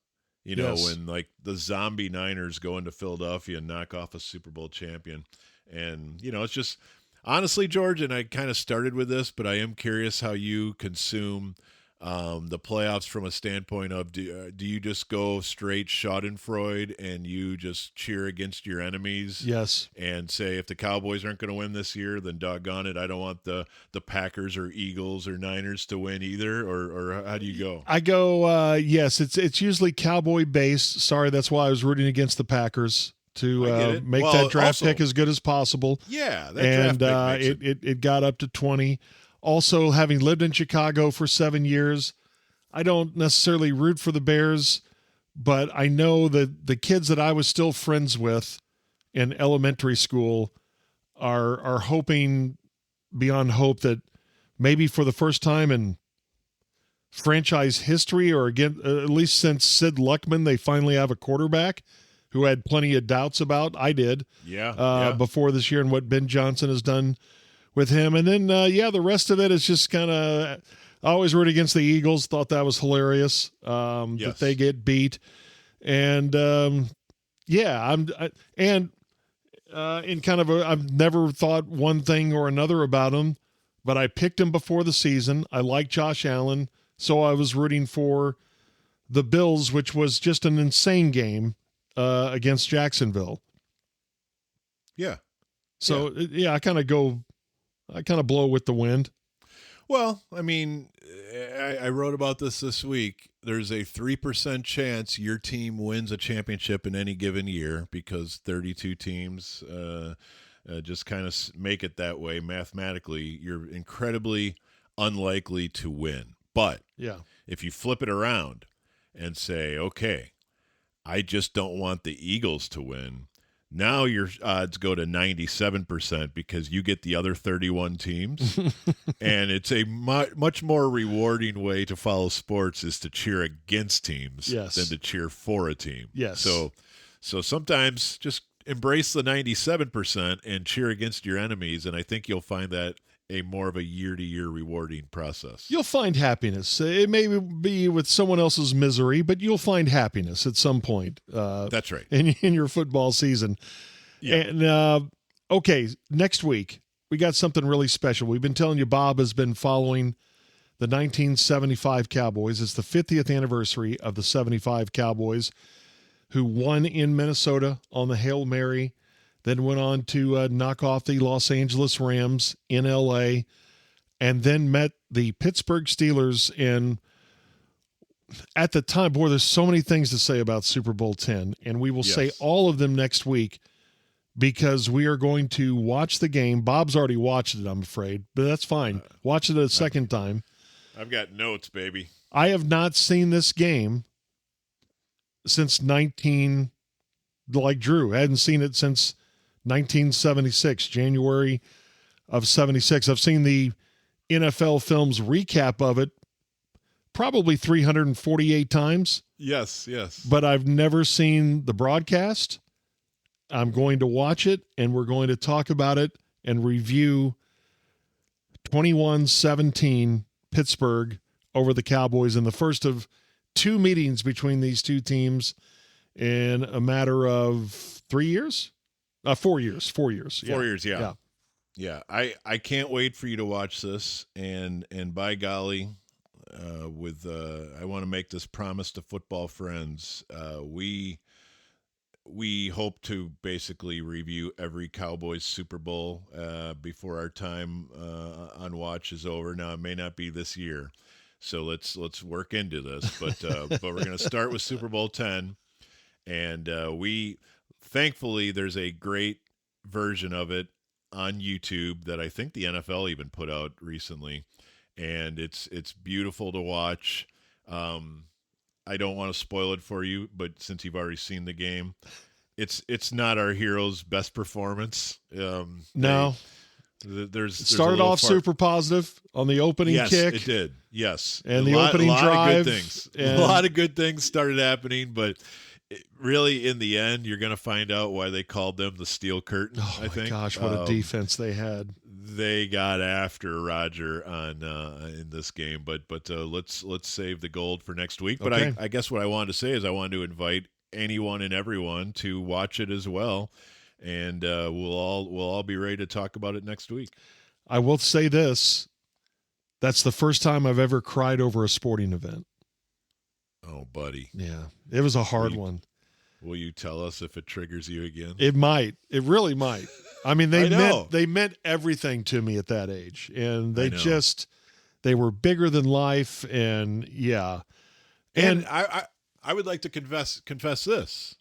When like the zombie Niners go into Philadelphia and knock off a Super Bowl champion. And, it's just honestly, George, and I kind of started with this, but I am curious how you consume the playoffs from a standpoint of do you just go straight schadenfreude and you just cheer against your enemies? Yes. And say if the Cowboys aren't going to win this year, then doggone it, I don't want the Packers or Eagles or Niners to win either, or how do you go? I go, yes, it's usually Cowboy based. Sorry, that's why I was rooting against the Packers. To make that draft pick as good as possible. Yeah, that draft pick it got up to 20. Also, having lived in Chicago for 7 years, I don't necessarily root for the Bears, but I know that the kids that I was still friends with in elementary school are hoping beyond hope that maybe for the first time in franchise history, or again, at least since Sid Luckman, they finally have a quarterback who had plenty of doubts about. I did. Before this year, and what Ben Johnson has done with him. And then, the rest of it is just kind of, I always root against the Eagles. Thought that was hilarious that they get beat. And, I've never thought one thing or another about him, but I picked him before the season. I like Josh Allen, so I was rooting for the Bills, which was just an insane game. Against Jacksonville. Yeah. So, I kind of blow with the wind. Well, I mean, I wrote about this week. There's a 3% chance your team wins a championship in any given year because 32 teams just kind of make it that way mathematically. You're incredibly unlikely to win. But if you flip it around and say, okay, I just don't want the Eagles to win. Now your odds go to 97% because you get the other 31 teams. And it's a much more rewarding way to follow sports is to cheer against teams than to cheer for a team. Yes. So sometimes just embrace the 97% and cheer against your enemies. And I think you'll find that a more of a year-to-year rewarding process. You'll find happiness. It may be with someone else's misery, but you'll find happiness at some point. That's right. In your football season. Yeah. And, okay, next week, we got something really special. We've been telling you Bob has been following the 1975 Cowboys. It's the 50th anniversary of the 75 Cowboys, who won in Minnesota on the Hail Mary, then went on to knock off the Los Angeles Rams in L.A., and then met the Pittsburgh Steelers. And at the time, boy, there's so many things to say about Super Bowl X, and we will say all of them next week because we are going to watch the game. Bob's already watched it, I'm afraid, but that's fine. Watch it a second time. I've got notes, baby. I have not seen this game since like Drew. I hadn't seen it since 1976, January of 76. I've seen the NFL Films recap of it probably 348 times. Yes. But I've never seen the broadcast. I'm going to watch it, and we're going to talk about it and review 21-17 Pittsburgh over the Cowboys in the first of two meetings between these two teams in a matter of 3 years. 4 years. 4 years. 4 years, yeah. Yeah, I can't wait for you to watch this, and by golly, I want to make this promise to football friends. We hope to basically review every Cowboys Super Bowl before our time on watch is over. Now it may not be this year, so let's work into this. But we're going to start with Super Bowl 10, and we thankfully there's a great version of it on YouTube that I think the NFL even put out recently, and it's beautiful to watch. I don't want to spoil it for you, but since you've already seen the game, it's not our hero's best performance. No, there's started off super positive on the opening kick. Yes, it did. Yes, and the opening drive. Of good things. A lot of good things started happening, but really, in the end, you're going to find out why they called them the Steel Curtain. Oh I think. Gosh, what a defense they had! They got after Roger on in this game, but let's save the gold for next week. But okay. I guess what I wanted to say is I wanted to invite anyone and everyone to watch it as well, and we'll all be ready to talk about it next week. I will say this: that's the first time I've ever cried over a sporting event. Oh, buddy. Yeah, it was a hard one. Will you tell us if it triggers you again? It might. It really might. I mean, they meant everything to me at that age, and they were bigger than life, and yeah. And I would like to confess this.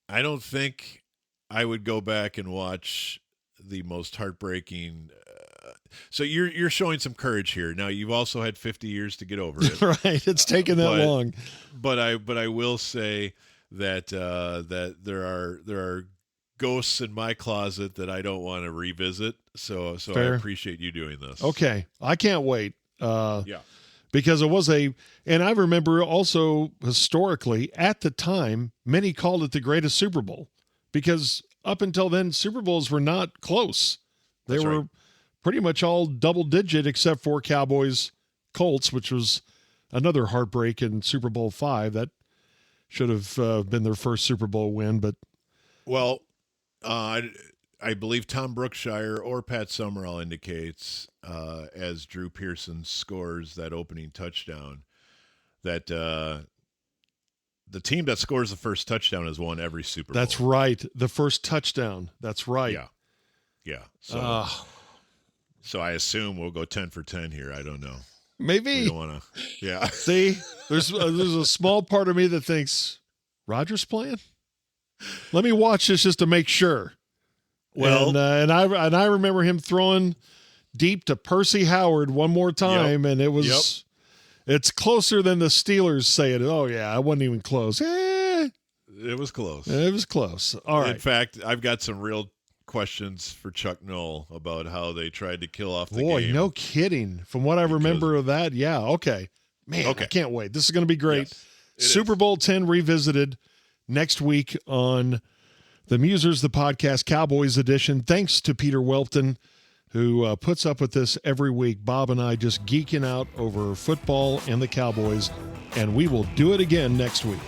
I don't think I would go back and watch the most heartbreaking. So you're showing some courage here. Now you've also had 50 years to get over it. Right, it's taken that long. But I will say that that there are ghosts in my closet that I don't want to revisit. So Fair. I appreciate you doing this. Okay, I can't wait. Yeah, because it was and I remember also historically at the time, many called it the greatest Super Bowl because up until then, Super Bowls were not close. They That's were right. pretty much all double digit except for Cowboys Colts, which was another heartbreak in Super Bowl V. That should have been their first Super Bowl win. But well, I believe Tom Brookshire or Pat Summerall indicates as Drew Pearson scores that opening touchdown that the team that scores the first touchdown has won every Super Bowl. That's right. The first touchdown. That's right. Yeah. So I assume we'll go 10 for 10 here. I don't know. Maybe. We don't want to. Yeah. See, there's a small part of me that thinks Rodgers playing. Let me watch this just to make sure. Well, and I remember him throwing deep to Percy Howard one more time, and it was it's closer than the Steelers say it. Oh yeah, it wasn't even close. It was close. It was close. All right. In fact, I've got some real questions for Chuck Noll about how they tried to kill off the game. Boy, no kidding. From what I remember of that, yeah, okay. Man, I can't wait. This is going to be great. Yes, Super Bowl 10 revisited next week on the Musers, the podcast, Cowboys edition. Thanks to Peter Welton, who puts up with this every week. Bob and I just geeking out over football and the Cowboys, and we will do it again next week.